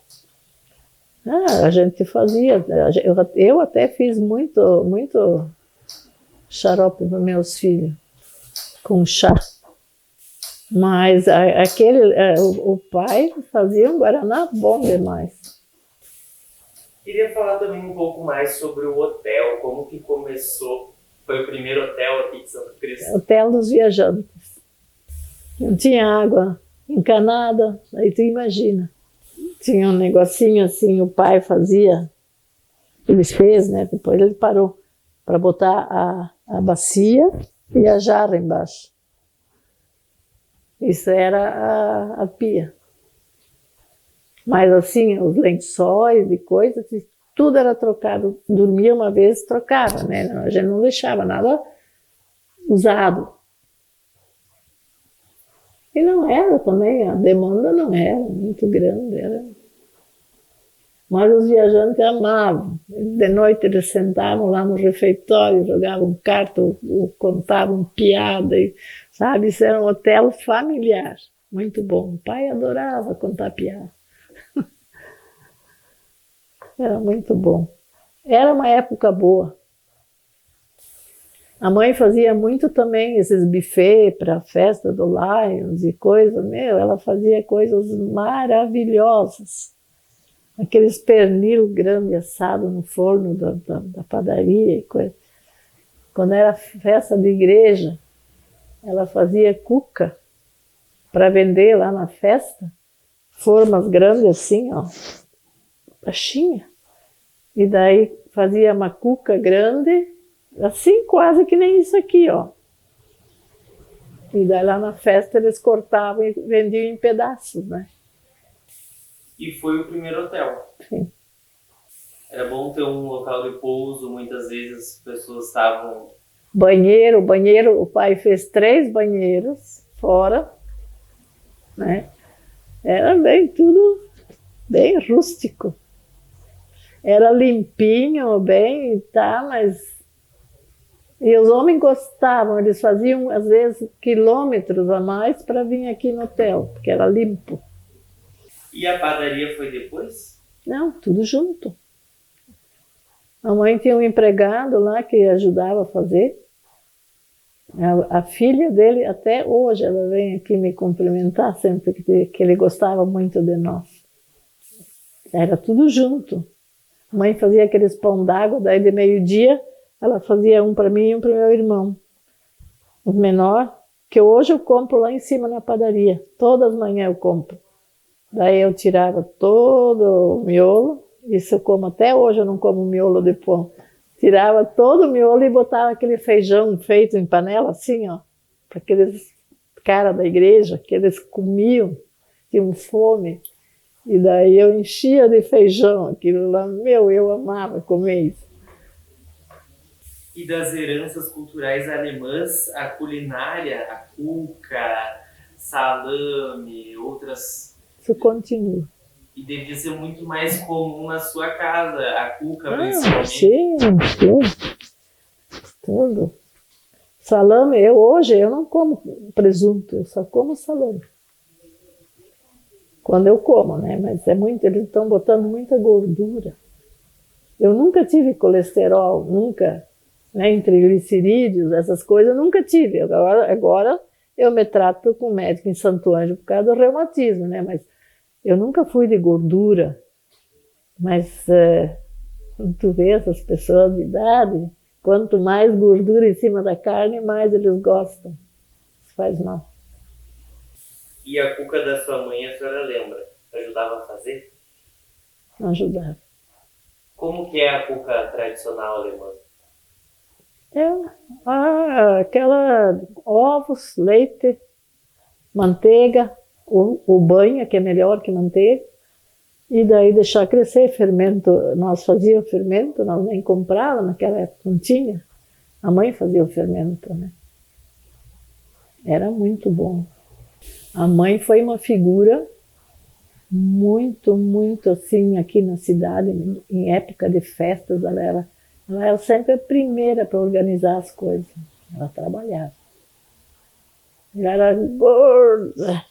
A gente fazia, eu até fiz muito xarope para meus filhos, com chá. Mas o pai fazia um guaraná bom demais. Queria falar também um pouco mais sobre o hotel, como que começou. Foi o primeiro hotel aqui de Santo Cristo? Hotel dos viajantes. Não tinha água encanada, aí tu imagina. Tinha um negocinho assim, o pai fazia, ele fez, né? Depois ele parou para botar a bacia e a jarra embaixo. Isso era a pia. Mas assim, os lençóis e coisas, tudo era trocado. Dormia uma vez, trocava, né? A gente não deixava nada usado. E não era também, a demanda não era muito grande. Mas os viajantes amavam. De noite eles sentavam lá no refeitório, jogavam carta, contavam piada, sabe? Isso era um hotel familiar, muito bom. O pai adorava contar piada. Era muito bom. Era uma época boa. A mãe fazia muito também esses buffets para a festa do Lions e coisas. Meu, ela fazia coisas maravilhosas. Aqueles pernil grande assado no forno da padaria e coisa. Quando era festa de igreja, ela fazia cuca para vender lá na festa. Formas grandes assim, ó, baixinha. E daí fazia uma cuca grande, assim quase que nem isso aqui, ó. E daí lá na festa eles cortavam e vendiam em pedaços, né? E foi o primeiro hotel. Sim. Era bom ter um local de pouso, muitas vezes as pessoas estavam... Banheiro, o pai fez 3 banheiros fora, né? Era tudo bem rústico. Era limpinho, bem, tá, mas... E os homens gostavam, eles faziam, às vezes, quilômetros a mais para vir aqui no hotel, porque era limpo. E a padaria foi depois? Não, tudo junto. A mãe tinha um empregado lá que ajudava a fazer. A filha dele, até hoje, ela vem aqui me cumprimentar sempre que ele gostava muito de nós. Era tudo junto. A mãe fazia aqueles pão d'água, daí de meio-dia ela fazia um para mim e um para o meu irmão. O menor, que hoje eu compro lá em cima na padaria. Todas as manhãs eu compro. Daí eu tirava todo o miolo. Isso eu como até hoje, eu não como miolo de pão. Tirava todo o miolo e botava aquele feijão feito em panela, assim, ó, para aqueles caras da igreja, que eles comiam, tinham fome. E daí eu enchia de feijão aquilo lá. Meu, eu amava comer isso. E das heranças culturais alemãs, a culinária, a cuca, salame, outras... Isso continua. E devia ser muito mais comum na sua casa, a cuca principalmente. Sim, tudo. Salame, hoje eu não como presunto, eu só como salame. Quando eu como, né? Mas é muito, eles estão botando muita gordura. Eu nunca tive colesterol, nunca, né? Em triglicerídeos, essas coisas, eu nunca tive. Agora eu me trato com médico em Santo Ângelo por causa do reumatismo, né? Mas eu nunca fui de gordura. Mas quando tu vê essas pessoas de idade, quanto mais gordura em cima da carne, mais eles gostam. Isso faz mal. E a cuca da sua mãe, a senhora lembra? Ajudava a fazer? Não ajudava. Como que é a cuca tradicional alemã? Aquela ovos, leite, manteiga, o banha, que é melhor que manteiga, e daí deixar crescer fermento. Nós fazíamos fermento, nós nem comprávamos, naquela época não tinha. A mãe fazia o fermento, né? Era muito bom. A mãe foi uma figura muito, muito assim, aqui na cidade, em época de festas, ela era sempre a primeira para organizar as coisas. Ela trabalhava. Ela era gorda,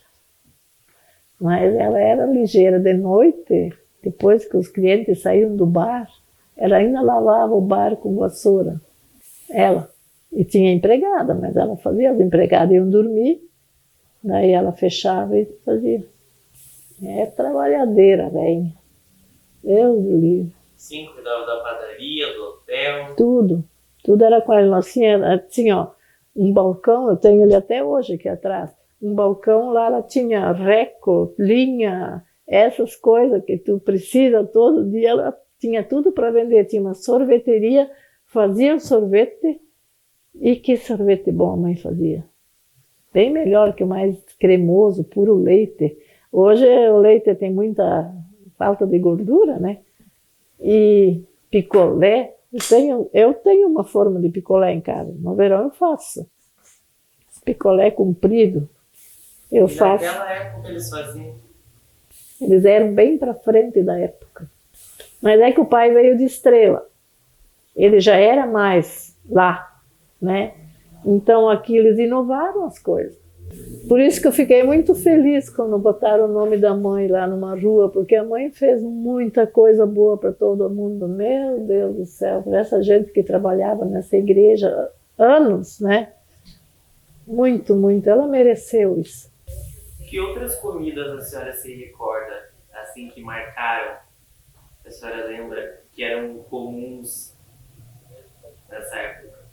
mas ela era ligeira. De noite, depois que os clientes saíam do bar, ela ainda lavava o bar com vassoura. Ela. E tinha empregada, mas ela fazia. As empregadas iam dormir, daí ela fechava e fazia. É trabalhadeira, velho. Deus do livre. Sim, cuidava da padaria, do hotel. Tudo era com ela. Nós tinha, ó, um balcão, eu tenho ele até hoje aqui atrás. Um balcão lá, ela tinha reco, linha, essas coisas que tu precisa todo dia. Ela tinha tudo para vender. Tinha uma sorveteria, fazia o sorvete. E que sorvete bom a mãe fazia. Bem melhor que o mais cremoso, puro leite. Hoje o leite tem muita falta de gordura, né? E picolé, eu tenho uma forma de picolé em casa. No verão eu faço. Picolé comprido, eu faço. Naquela época eles faziam? Eles eram bem para frente da época. Mas é que o pai veio de Estrela. Ele já era mais lá, né? Então aqui eles inovaram as coisas. Por isso que eu fiquei muito feliz quando botaram o nome da mãe lá numa rua, porque a mãe fez muita coisa boa para todo mundo. Meu Deus do céu, para essa gente que trabalhava nessa igreja anos, né? Muito, muito. Ela mereceu isso. Que outras comidas a senhora se recorda, assim, que marcaram? A senhora lembra que eram comuns nessa época?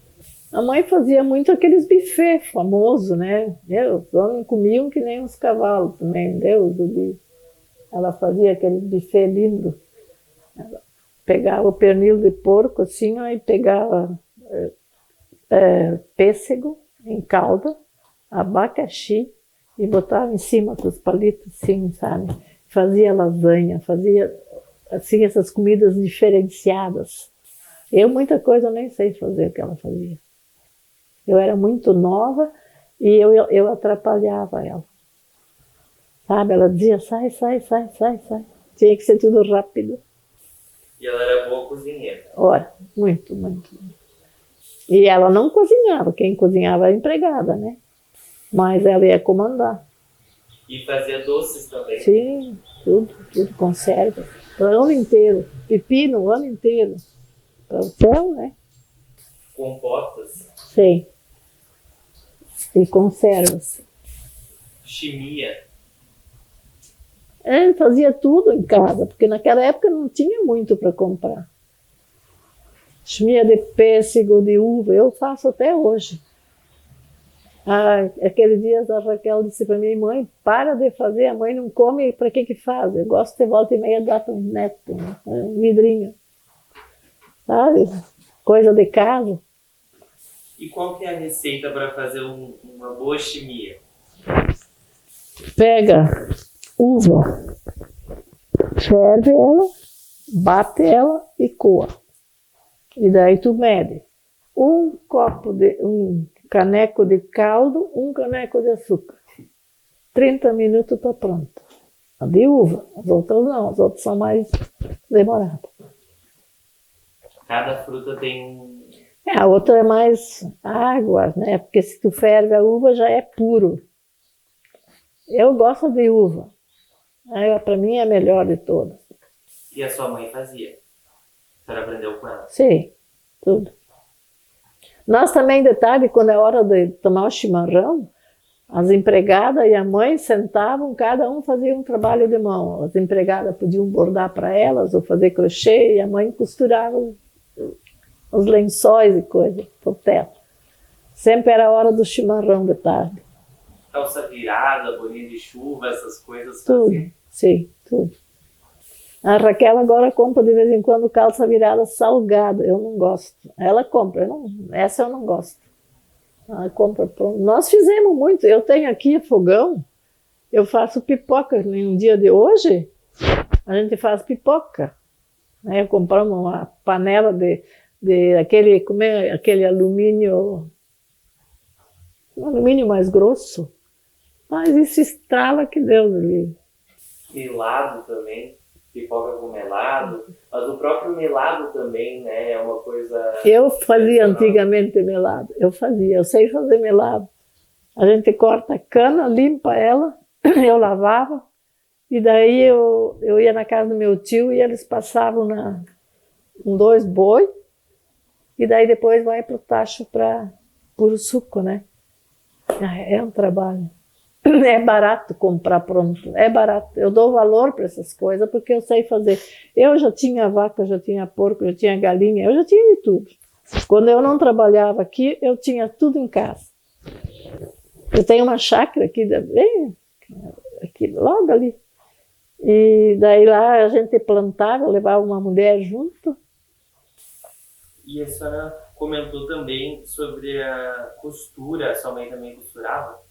A mãe fazia muito aqueles buffets famosos, né? Os homens comiam que nem os cavalos também, Deus do livro. Ela fazia aquele buffet lindo. Ela pegava o pernil de porco assim, aí pegava pêssego em calda, abacaxi e botava em cima com os palitos assim, sabe? Fazia lasanha, fazia assim essas comidas diferenciadas. Muita coisa eu nem sei fazer o que ela fazia. Eu era muito nova e eu atrapalhava ela. Sabe? Ela dizia, sai. Tinha que ser tudo rápido. E ela era boa cozinheira? Ora, muito, muito. E ela não cozinhava, quem cozinhava era a empregada, né? Mas ela ia comandar. E fazia doces também? Sim, tudo conserva. O ano inteiro. Pepino o ano inteiro. Para o céu, né? Compotas, Sim. E conservas. chimia. Ele fazia tudo em casa, porque naquela época não tinha muito para comprar. Chimia de pêssego, de uva, eu faço até hoje. Aquele dia a Raquel disse para mim, mãe, para de fazer, a mãe não come, para que faz? Eu gosto de volta e meia dar para um neto, um vidrinho. Sabe? Coisa de casa. E qual que é a receita para fazer uma boa chimia? Pega uva, ferve ela, bate ela e coa. E daí tu mede um caneco de caldo, um caneco de açúcar. 30 minutos está pronto. A de uva, as outras não, as outras são mais demoradas. Cada fruta tem A outra é mais água, né? Porque se tu ferve a uva já é puro. Eu gosto de uva. Para mim é a melhor de todas. E a sua mãe fazia? A senhora aprendeu com ela? Sim, tudo. Nós também, de tarde, quando é hora de tomar o chimarrão, as empregadas e a mãe sentavam, cada um fazia um trabalho de mão. As empregadas podiam bordar para elas ou fazer crochê e a mãe costurava os lençóis e coisas para o teto. Sempre era a hora do chimarrão de tarde. Calça virada, bolinha de chuva, essas coisas Tudo, fazia? sim, tudo. A Raquel agora compra de vez em quando calça virada salgada, eu não gosto. Ela compra, essa eu não gosto. Ela compra pronto. Nós fizemos muito, eu tenho aqui fogão, eu faço pipoca. No dia de hoje, a gente faz pipoca. Né? Compramos uma panela de aquele alumínio, um alumínio mais grosso. Mas isso estrala que Deus livre. Melado também, pipoca com melado, mas o próprio melado também, né, é uma coisa... Eu fazia antigamente melado, eu sei fazer melado. A gente corta a cana, limpa ela, eu lavava, e daí eu ia na casa do meu tio e eles passavam com 2 boi, e daí depois vai para o tacho para pôr o suco, né? É um trabalho. É barato comprar pronto, é barato. Eu dou valor para essas coisas porque eu sei fazer. Eu já tinha vaca, já tinha porco, já tinha galinha, eu já tinha de tudo. Quando eu não trabalhava aqui, eu tinha tudo em casa. Eu tenho uma chácara aqui, aqui logo ali. E daí lá a gente plantava, eu levava uma mulher junto. E a senhora comentou também sobre a costura, a sua mãe também costurava?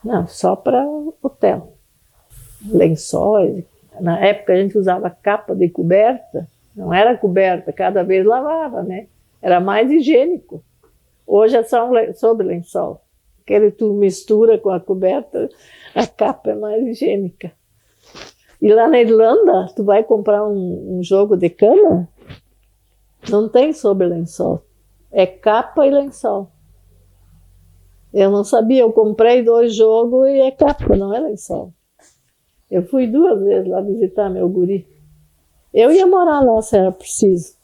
Não, só para hotel. Lençóis. Na época a gente usava capa de coberta. Não era coberta, cada vez lavava, né? Era mais higiênico. Hoje é só sobre lençol. Aquele tu mistura com a coberta, a capa é mais higiênica. E lá na Irlanda, tu vai comprar um jogo de cama, não tem sobre lençol. É capa e lençol. Eu não sabia, eu comprei 2 jogos e é capa, não é lençol. Eu fui 2 vezes lá visitar meu guri. Eu ia morar lá se era preciso.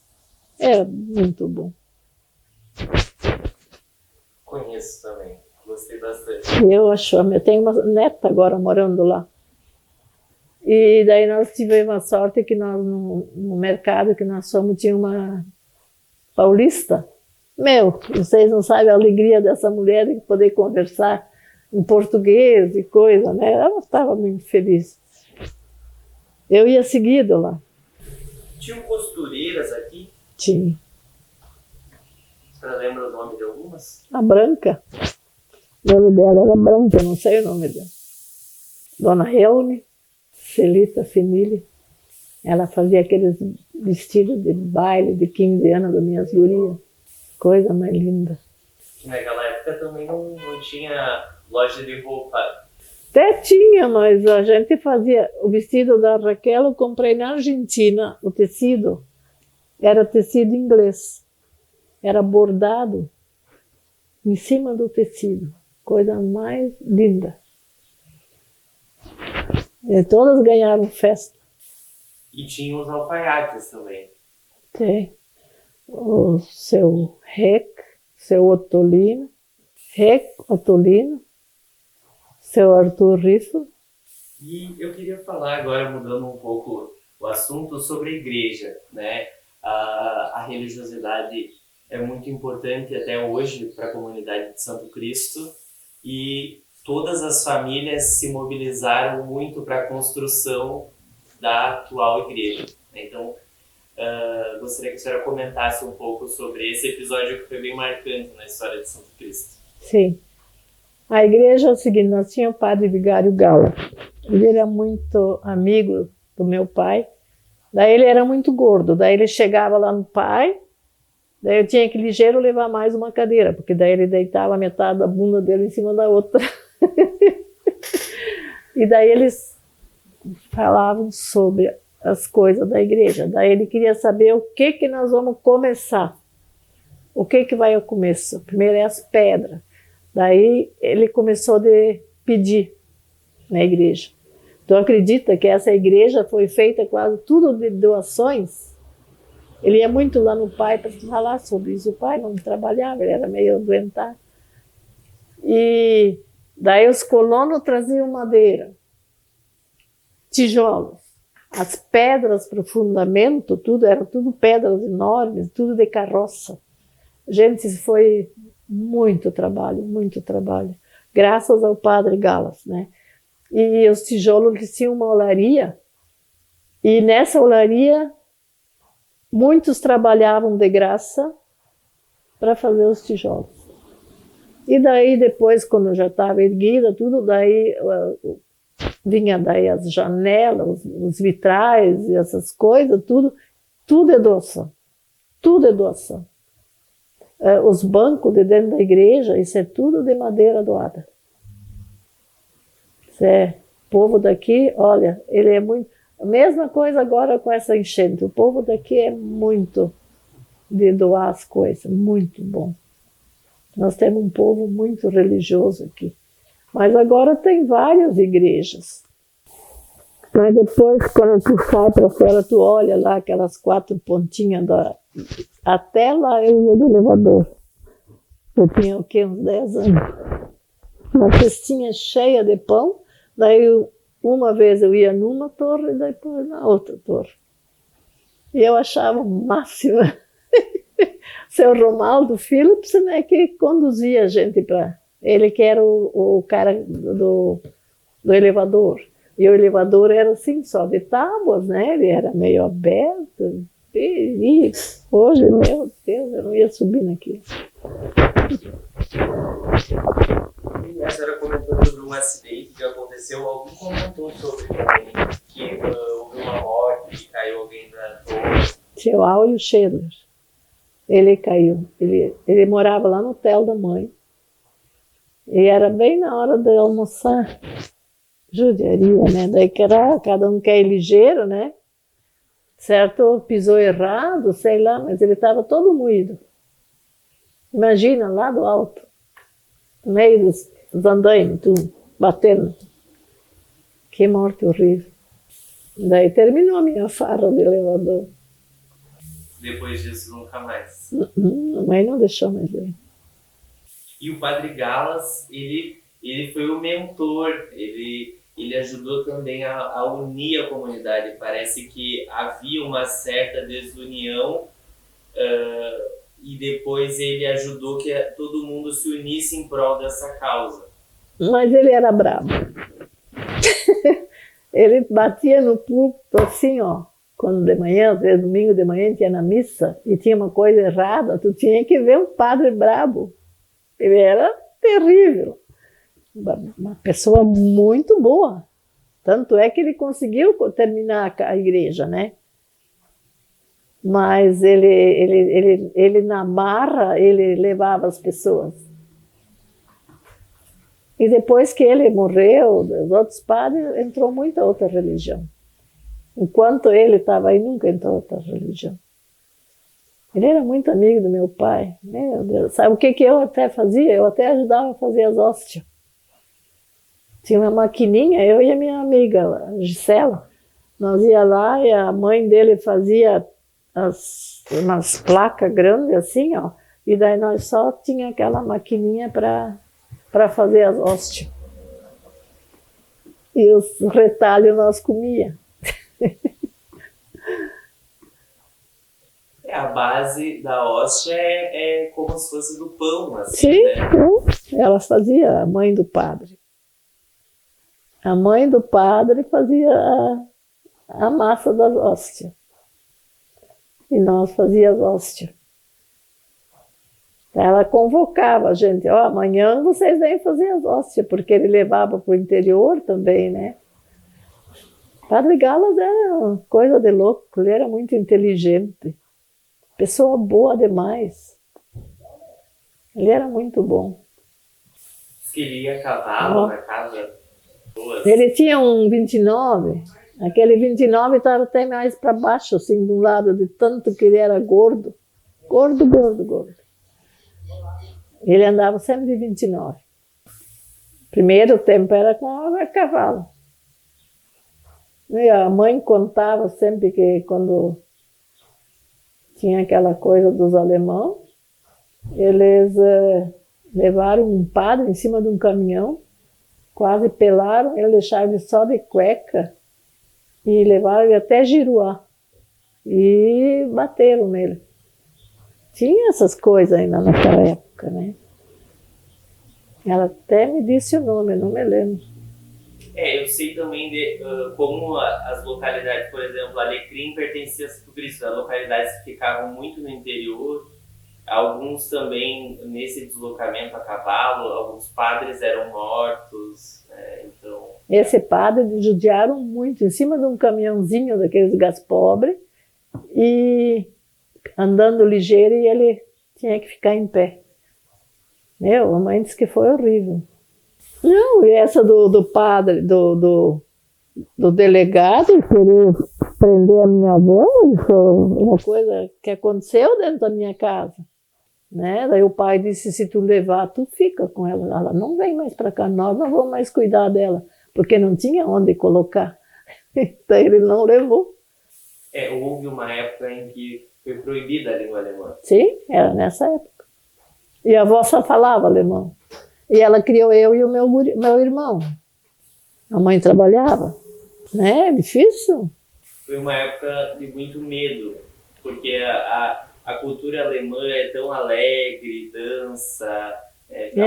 Era muito bom. Conheço também, gostei bastante. Eu tenho uma neta agora morando lá. E daí nós tivemos a sorte que nós, no mercado que nós fomos, tinha uma paulista. Vocês não sabem a alegria dessa mulher de poder conversar em português e coisa, né? Ela estava muito feliz. Eu ia seguido lá. Tinham costureiras aqui? Tinha. Você lembra o nome de algumas? A Branca. O nome dela era Branca, não sei o nome dela. Dona Helme, Celita Finili. Ela fazia aqueles vestidos de baile de 15 anos das minhas gurias. Coisa mais linda. Naquela época também não tinha loja de roupa. Até tinha, mas a gente fazia... O vestido da Raquel eu comprei na Argentina. O tecido era tecido inglês. Era bordado em cima do tecido. Coisa mais linda. E todas ganharam festa. E tinha os alfaiates também. Tem o seu seu Ottolino, seu Arthur Riffo. E eu queria falar agora, mudando um pouco o assunto, sobre a igreja, né? A religiosidade é muito importante até hoje para a comunidade de Santo Cristo e todas as famílias se mobilizaram muito para a construção da atual igreja. Então, gostaria que a senhora comentasse um pouco sobre esse episódio que foi bem marcante na história de Santo Cristo. Sim. A igreja é o seguinte, nós tínhamos o padre Vigário Gala. Ele era muito amigo do meu pai. Daí ele era muito gordo. Daí ele chegava lá no pai, daí eu tinha que ligeiro levar mais uma cadeira, porque daí ele deitava metade da bunda dele em cima da outra. E daí eles falavam sobre as coisas da igreja. Daí ele queria saber o que nós vamos começar. O que vai ao começo? Primeiro é as pedras. Daí ele começou a pedir na igreja. Então acredita que essa igreja foi feita quase tudo de doações? Ele ia muito lá no pai para falar sobre isso. O pai não trabalhava, ele era meio adoentado. E daí os colonos traziam madeira, tijolos, as pedras para o fundamento, eram tudo pedras enormes, tudo de carroça. Gente, foi muito trabalho, graças ao padre Galas, né? E os tijolos, eles tinham uma olaria, e nessa olaria muitos trabalhavam de graça para fazer os tijolos. E daí depois, quando já estava erguida, tudo, daí vinha daí as janelas, os vitrais e essas coisas, tudo é doação. Tudo é doação. Os bancos de dentro da igreja, isso é tudo de madeira doada. Isso é, o povo daqui, olha, ele é muito... A mesma coisa agora com essa enchente. O povo daqui é muito de doar as coisas, muito bom. Nós temos um povo muito religioso aqui. Mas agora tem várias igrejas. Mas depois, quando tu sai para fora, tu olha lá aquelas 4 pontinhas até lá eu ia de elevador. Eu tinha o quê? Uns 10 anos. Uma cestinha cheia de pão. Daí uma vez eu ia numa torre e depois na outra torre. E eu achava o máximo. Seu Romaldo Phillips, né, que conduzia a gente para... Ele que era o cara do elevador. E o elevador era assim, só de tábuas, né? Ele era meio aberto. E hoje, meu Deus, eu não ia subir naquilo. A senhora comentou sobre um acidente que aconteceu. Alguém comentou sobre também que houve uma morte, que caiu alguém da torre. Seu Áureo Scheller. Ele caiu. Ele morava lá no hotel da mãe. E era bem na hora de almoçar. Judiaria, né? Daí que era, cada um quer ir ligeiro, né? Certo, pisou errado, sei lá, mas ele estava todo moído. Imagina, lá do alto, no meio dos andaimes, tudo, batendo. Que morte horrível. Daí terminou a minha farra de elevador. Depois disso, nunca mais. A mãe não deixou mais ver. E o Padre Galas, ele foi o mentor, ele ajudou também a unir a comunidade. Parece que havia uma certa desunião e depois ele ajudou que todo mundo se unisse em prol dessa causa. Mas ele era bravo. Ele batia no púlpito assim, ó. Quando de manhã, às vezes domingo de manhã, tinha na missa e tinha uma coisa errada, tu tinha que ver um padre brabo. Ele era terrível. Uma pessoa muito boa. Tanto é que ele conseguiu terminar a igreja, né? Mas ele na marra, ele levava as pessoas. E depois que ele morreu, os outros padres, entrou muita outra religião. Enquanto ele estava aí, nunca entrou outra religião. Ele era muito amigo do meu pai. Meu Deus, sabe o que eu até fazia? Eu até ajudava a fazer as hóstias. Tinha uma maquininha, eu e a minha amiga, a Gisela, nós ia lá e a mãe dele fazia umas placas grandes assim, ó, e daí nós só tinha aquela maquininha para fazer as hóstias. E os retalhos nós comia. A base da hóstia é como se fosse do pão, assim, Sim, né? ela fazia, a mãe do padre. A mãe do padre fazia a massa das hóstias. E nós fazíamos as hóstias. Ela convocava a gente, ó, amanhã vocês vêm fazer as hóstias, porque ele levava para o interior também, né? Padre Galas era uma coisa de louco, ele era muito inteligente. Pessoa boa demais. Ele era muito bom. Diz que ele ia a cavalo na casa. Boas. Ele tinha um 29, aquele 29 estava até mais para baixo, assim, de um lado, de tanto que ele era gordo. Gordo, gordo, gordo. Ele andava sempre de 29. Primeiro tempo era com a cavalo. E a mãe contava sempre que quando tinha aquela coisa dos alemãos, eles levaram um padre em cima de um caminhão, quase pelaram, ele deixaram ele só de cueca e levaram ele até Giruá e bateram nele. Tinha essas coisas ainda naquela época, né? Ela até me disse o nome, eu não me lembro. Eu sei também de como as localidades, por exemplo, Alecrim pertencia a Santo Cristo, as localidades que ficavam muito no interior, alguns também nesse deslocamento a cavalo, alguns padres eram mortos, então... Esse padre judiaram muito, em cima de um caminhãozinho daqueles gás pobre, e andando ligeiro, e ele tinha que ficar em pé. A mãe disse que foi horrível. Não, e essa do padre, do delegado, querer prender a minha avó, foi uma coisa que aconteceu dentro da minha casa. Né? Daí o pai disse, se tu levar, tu fica com ela. Ela não vem mais para cá, nós não vamos mais cuidar dela, porque não tinha onde colocar. Então ele não levou. Houve uma época em que foi proibida a língua alemã. Sim, era nessa época. E a avó só falava alemão. E ela criou eu e o meu irmão. A mãe trabalhava. Né? Difícil. Foi uma época de muito medo, porque a cultura alemã é tão alegre, dança...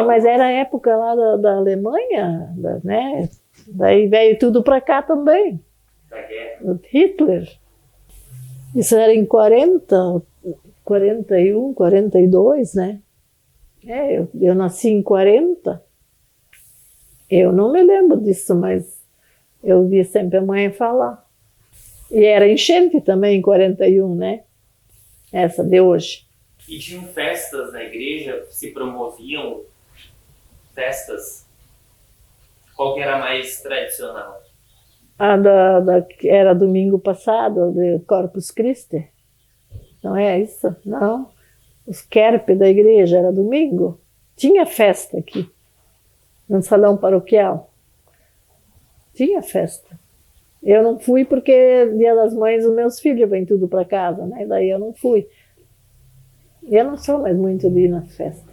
mas era a época lá da Alemanha, né? Daí veio tudo para cá também. Da guerra. O Hitler. Isso era em 40, 41, 42, né? Eu nasci em 40. Eu não me lembro disso, mas eu vi sempre a mãe falar. E era enchente também em 41, né? Essa de hoje. E tinham festas na igreja? Se promoviam festas? Qual que era mais tradicional? Era domingo passado, de Corpus Christi. Não é isso? Não. Os Kerp da igreja, era domingo. Tinha festa aqui, no salão paroquial. Tinha festa. Eu não fui porque Dia das Mães os meus filhos vêm tudo para casa, né? Daí eu não fui. Eu não sou mais muito de ir na festa.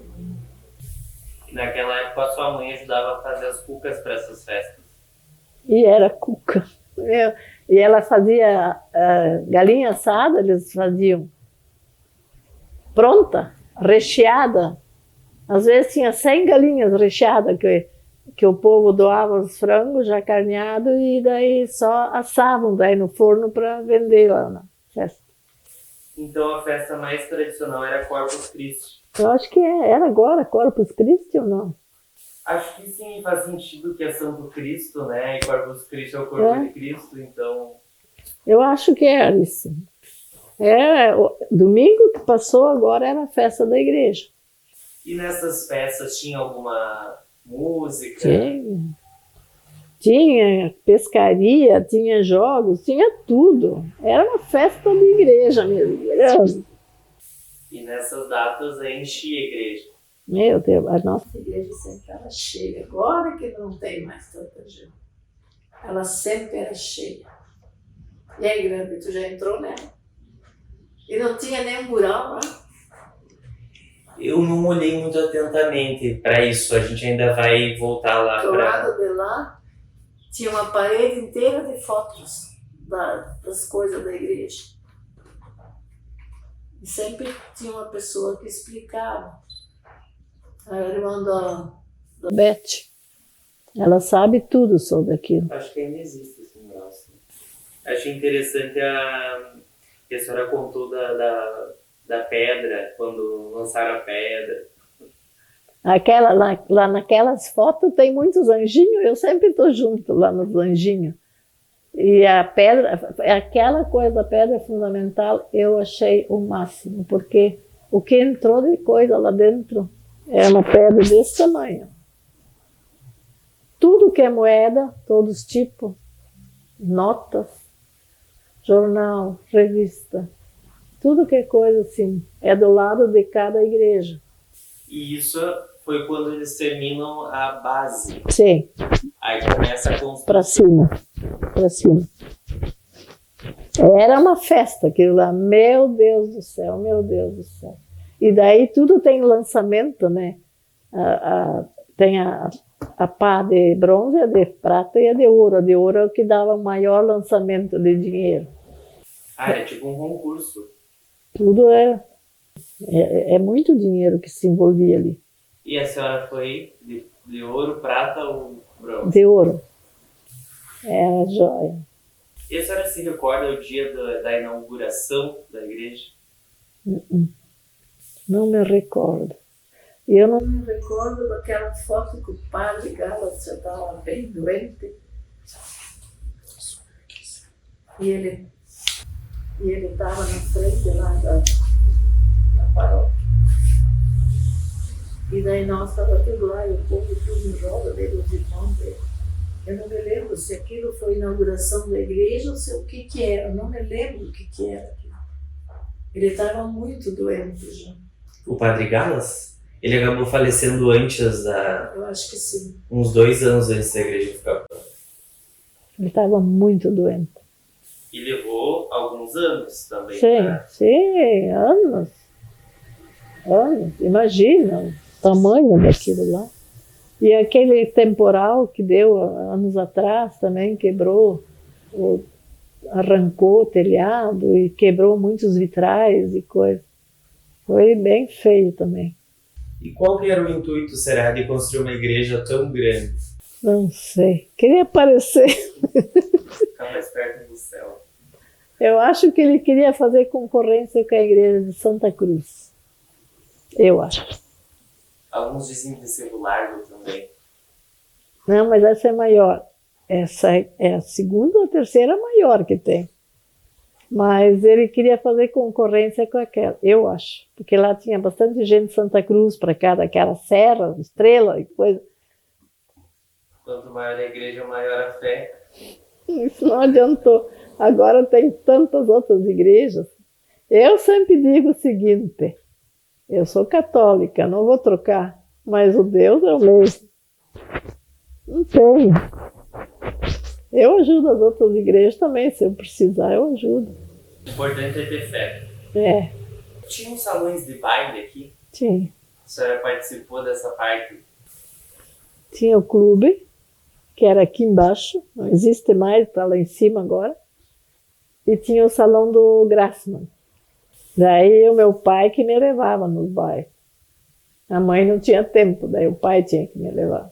Naquela época a sua mãe ajudava a fazer as cucas para essas festas. E era cuca. E ela fazia galinha assada, eles faziam pronta, recheada. Às vezes tinha 100 galinhas recheadas que o povo doava os frangos já carneados e daí só assavam daí no forno para vender lá na festa. Então a festa mais tradicional era Corpus Christi. Eu acho que era agora Corpus Christi ou não? Acho que sim, faz sentido que é Santo Cristo, né? E Corpus Christi é o corpo de Cristo, então... Eu acho que era isso. Domingo que passou agora era a festa da igreja. E nessas festas tinha alguma música? Tinha pescaria, tinha jogos, tinha tudo. Era uma festa de igreja mesmo. E nessas datas enchia a igreja? Meu Deus, a nossa igreja sempre estava cheia. Agora que não tem mais tanta gente. Ela sempre era cheia. E é grande, tu já entrou nela? E não tinha nem um mural lá. Eu não olhei muito atentamente para isso, a gente ainda vai voltar lá Do para... lado de lá, tinha uma parede inteira de fotos das coisas da igreja. E sempre tinha uma pessoa que explicava. A irmã da Beth, ela sabe tudo sobre aquilo. Acho que ainda existe esse negócio. Achei interessante que a senhora contou da pedra, quando lançaram a pedra. Lá naquelas fotos tem muitos anjinhos, eu sempre estou junto lá nos anjinhos. E a pedra, aquela coisa da pedra fundamental, eu achei o máximo, porque o que entrou de coisa lá dentro é uma pedra desse tamanho. Tudo que é moeda, todos os tipos, notas, jornal, revista, tudo que é coisa assim, é do lado de cada igreja. E isso foi quando eles terminam a base. Sim. Aí começa a construção. Para cima, para cima. Era uma festa aquilo lá, meu Deus do céu, meu Deus do céu. E daí tudo tem lançamento, né? Tem a pá de bronze, a de prata e a de ouro. A de ouro é o que dava o maior lançamento de dinheiro. É tipo um concurso. Tudo é muito dinheiro que se envolvia ali. E a senhora foi de ouro, prata ou bronze? De ouro. Era joia. E a senhora se recorda o dia da inauguração da igreja? Não me recordo. E eu não me recordo daquela foto que o padre Galas já estava bem doente. E ele estava na frente lá da paróquia. E daí nós estávamos tudo lá, e o povo tudo em roda dele, os irmãos dele. Eu não me lembro se aquilo foi a inauguração da igreja ou se o que era. Eu não me lembro o que era aquilo. Ele estava muito doente já. O padre Galas? Ele acabou falecendo antes da... Eu acho que sim. Uns 2 anos antes da igreja ficar. Ele estava muito doente. E levou alguns anos também. Sim, Pra... sim, anos. Anos. Imagina o tamanho daquilo lá. E aquele temporal que deu anos atrás também quebrou, arrancou o telhado e quebrou muitos vitrais e coisas. Foi bem feio também. E qual que era o intuito, será, de construir uma igreja tão grande? Não sei. Queria aparecer. Ficar mais perto do céu. Eu acho que ele queria fazer concorrência com a igreja de Santa Cruz. Eu acho. Alguns dizem que ser largo também. Não, mas essa é maior. Essa é a segunda ou a terceira maior que tem. Mas ele queria fazer concorrência com aquela, eu acho. Porque lá tinha bastante gente de Santa Cruz para cá, daquela serra, estrela e coisa. Quanto maior a igreja, maior a fé. Isso não adiantou. Agora tem tantas outras igrejas. Eu sempre digo o seguinte, eu sou católica, não vou trocar, mas o Deus é o mesmo. Não tem. Eu ajudo as outras igrejas também, se eu precisar, eu ajudo. O importante é ter fé. É. Tinha uns salões de baile aqui? Tinha. A senhora participou dessa parte? Tinha o clube, que era aqui embaixo, não existe mais, está lá em cima agora. E tinha o salão do Grassman. Daí o meu pai que me levava nos bailes. A mãe não tinha tempo, daí o pai tinha que me levar.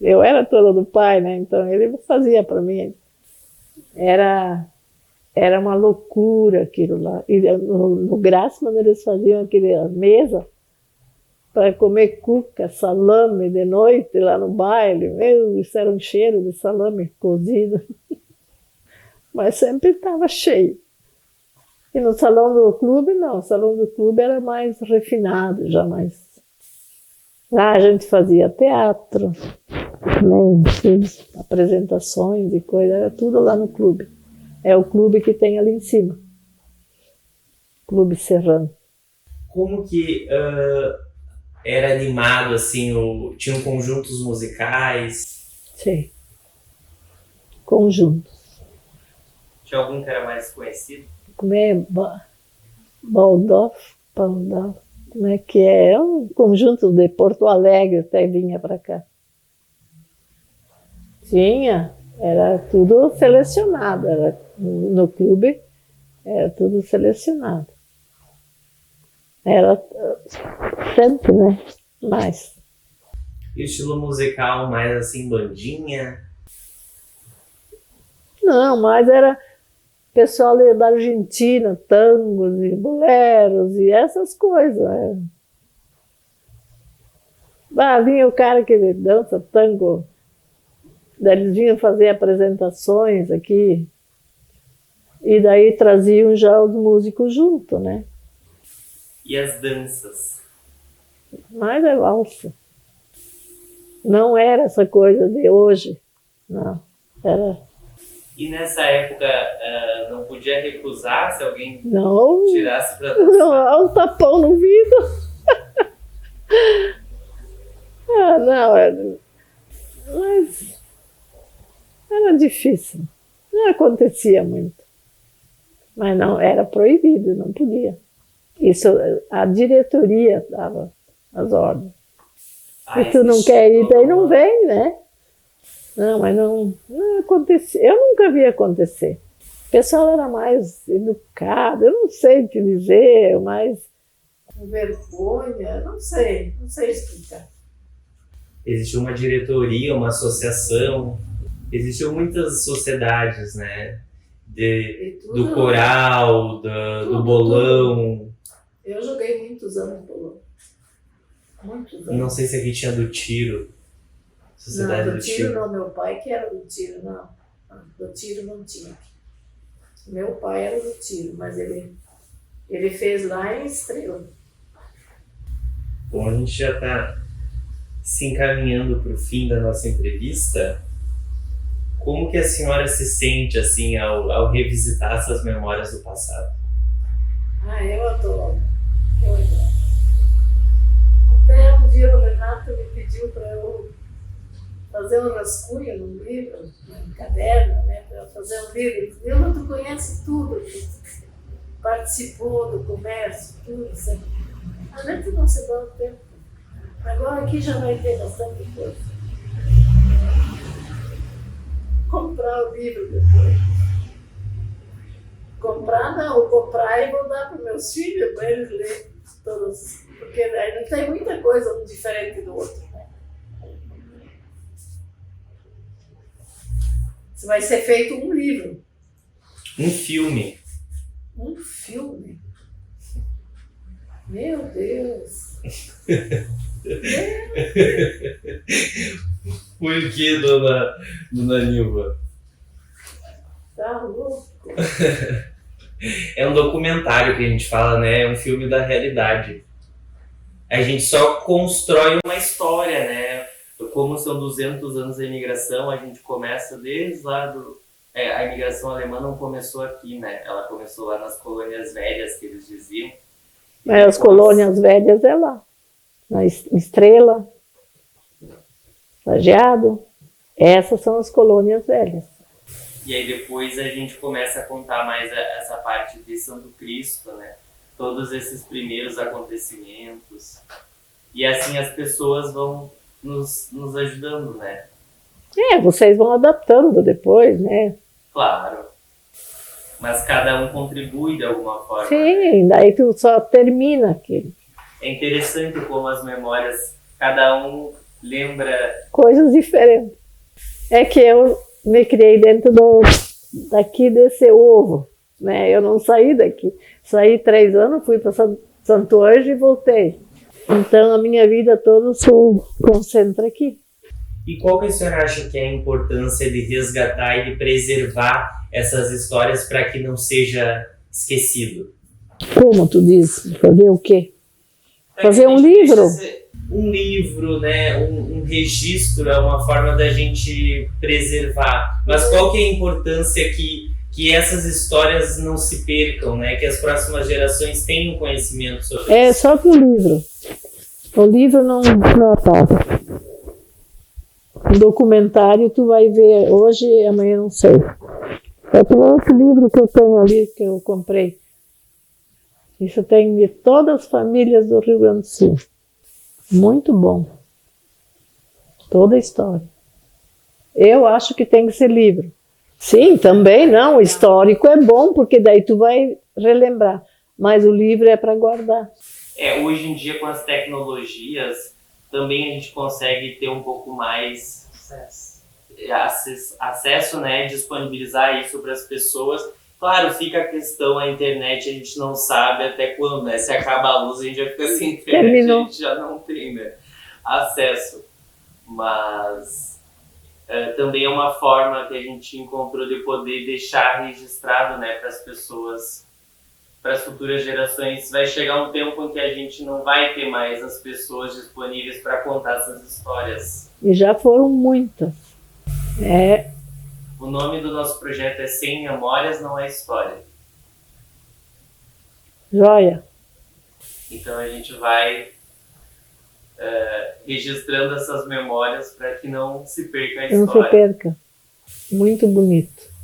Eu era toda do pai, né? Então ele fazia para mim. Era uma loucura aquilo lá. E no Grassman eles faziam aquela mesa para comer cuca, salame de noite lá no baile. Meu, isso era um cheiro de salame cozido. Mas sempre estava cheio. E no salão do clube, não. O salão do clube era mais refinado, já mais... Lá a gente fazia teatro, apresentações e coisas, era tudo lá no clube. É o clube que tem ali em cima. Clube Serrano. Como que era animado, assim, tinham conjuntos musicais? Sim. Conjuntos. Tinha algum que era mais conhecido? Como é? Baldorf? Como é que é? É um conjunto de Porto Alegre, até vinha para cá. Tinha, era tudo selecionado, era, no clube era tudo selecionado. Era sempre, né? Mais. E o estilo musical mais assim, bandinha? Não, mas era pessoal da Argentina, tangos e boleros e essas coisas. Vinha o cara que dança tango, daí eles vinham fazer apresentações aqui, e daí traziam já os músicos junto, né? E as danças? Mas é valsa. Não era essa coisa de hoje, não. Era... E nessa época não podia recusar se alguém não, tirasse para dançar? Não, um tapão no vidro. Não, mas era difícil. Não acontecia muito. Mas não, era proibido, não podia. Isso, a diretoria dava as ordens. Se tu não quer ir, daí não vem, né? Não, mas não acontecia. Eu nunca vi acontecer. O pessoal era mais educado, eu não sei te dizer, mas com vergonha, não sei explicar. Existiu uma diretoria, uma associação, existiam muitas sociedades, né? Do coral, do bolão. Tudo. Eu joguei muitos anos bolão. Muitos anos. Não sei se aqui tinha do tiro. Sociedade não, do tiro não, meu pai que era do tiro, não. Do tiro não tinha. Meu pai era do tiro, mas ele fez lá em Estrela. Bom, a gente já está se encaminhando para o fim da nossa entrevista. Como que a senhora se sente assim ao revisitar essas memórias do passado? Eu adoro. Até um dia o Renato me pediu para eu fazer um rascunho num livro, num caderno, né, para eu fazer um livro. Ele disse, Vilma, tu conhece tudo, participou do comércio, tudo. Sabe? A gente não se dá o tempo. Agora aqui já vai ter bastante coisa. Comprar o livro depois. Comprar e vou dar para meus filhos, para eles lerem todos. Porque aí não tem muita coisa um diferente do outro. Né? Vai ser feito um livro. Um filme. Um filme? Meu Deus! Por que, dona Nilva? Tá louco? É um documentário que a gente fala, né? É um filme da realidade. A gente só constrói uma história, né? Como são 200 anos da imigração, a gente começa desde lá a imigração alemã não começou aqui, né? Ela começou lá nas colônias velhas, que eles diziam. Mas as colônias velhas é lá. Na Estrela, Lajeado. Essas são as colônias velhas. E aí depois a gente começa a contar mais essa parte de Santo Cristo, né? Todos esses primeiros acontecimentos. E assim as pessoas vão nos ajudando, né? Vocês vão adaptando depois, né? Claro. Mas cada um contribui de alguma forma. Sim, né? Daí tu só termina aquilo. É interessante como as memórias, cada um lembra... coisas diferentes. É que eu me criei dentro daqui desse ovo, né? Eu não saí daqui. Saí 3 anos, fui para Santo Anjo e voltei. Então a minha vida toda se concentra aqui. E qual que a senhora acha que é a importância de resgatar e de preservar essas histórias para que não seja esquecido? Como tu diz? Fazer o quê? Fazer um livro? Um livro, né? Um registro é uma forma da gente preservar. Mas qual que é a importância que essas histórias não se percam, né? Que as próximas gerações tenham conhecimento sobre isso? Só com o livro. O livro não estava. O documentário tu vai ver hoje e amanhã não sei. É outro livro que eu tenho ali, que eu comprei. Isso tem de todas as famílias do Rio Grande do Sul. Muito bom. Toda a história. Eu acho que tem que ser livro. Sim, também não. O histórico é bom, porque daí tu vai relembrar. Mas o livro é para guardar. Hoje em dia, com as tecnologias, também a gente consegue ter um pouco mais acesso, né? Disponibilizar isso para as pessoas. Claro, fica a questão, a internet, a gente não sabe até quando, né? Se acaba a luz, a gente já fica sem internet, Terminou. A gente já não tem, né, acesso. Mas também é uma forma que a gente encontrou de poder deixar registrado, né, para as pessoas, para as futuras gerações. Vai chegar um tempo em que a gente não vai ter mais as pessoas disponíveis para contar essas histórias. E já foram muitas. O nome do nosso projeto é Sem Memórias Não É História. Joia. Então a gente vai registrando essas memórias para que não se perca a história. Não se perca. Muito bonito.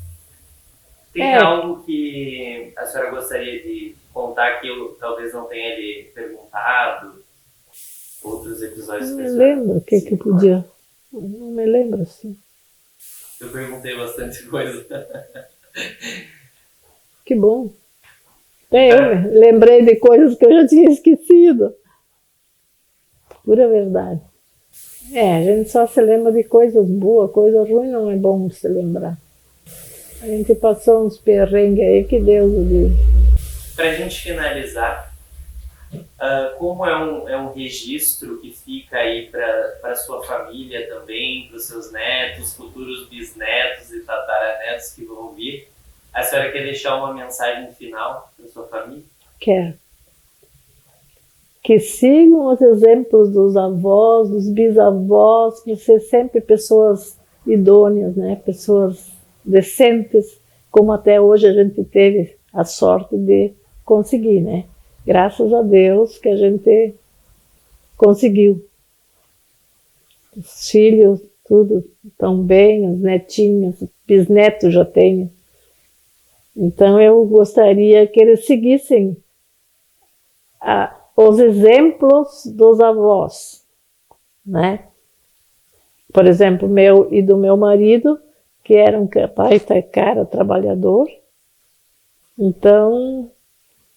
Tem algo que a senhora gostaria de contar que eu talvez não tenha lhe perguntado? Outros episódios Não que me a senhora... lembro o que podia. Não me lembro assim. Eu perguntei bastante coisa. Que bom. Eu lembrei de coisas que eu já tinha esquecido. Pura verdade. A gente só se lembra de coisas boas, coisa ruim não é bom se lembrar. A gente passou uns perrengues aí que Deus o livre. Para a gente finalizar, como é um registro que fica aí para a sua família também, para os seus netos, futuros bisnetos e tataranetos que vão vir, a senhora quer deixar uma mensagem final para a sua família? Quero. Que sigam os exemplos dos avós, dos bisavós, para ser sempre pessoas idôneas, né? Pessoas decentes, como até hoje a gente teve a sorte de conseguir, né? Graças a Deus que a gente conseguiu. Os filhos, tudo tão bem, os netinhos, bisnetos já tenho. Então eu gostaria que eles seguissem os exemplos dos avós, né? Por exemplo, meu e do meu marido, que era um cara trabalhador. Então,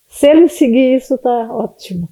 se ele seguir isso, tá ótimo.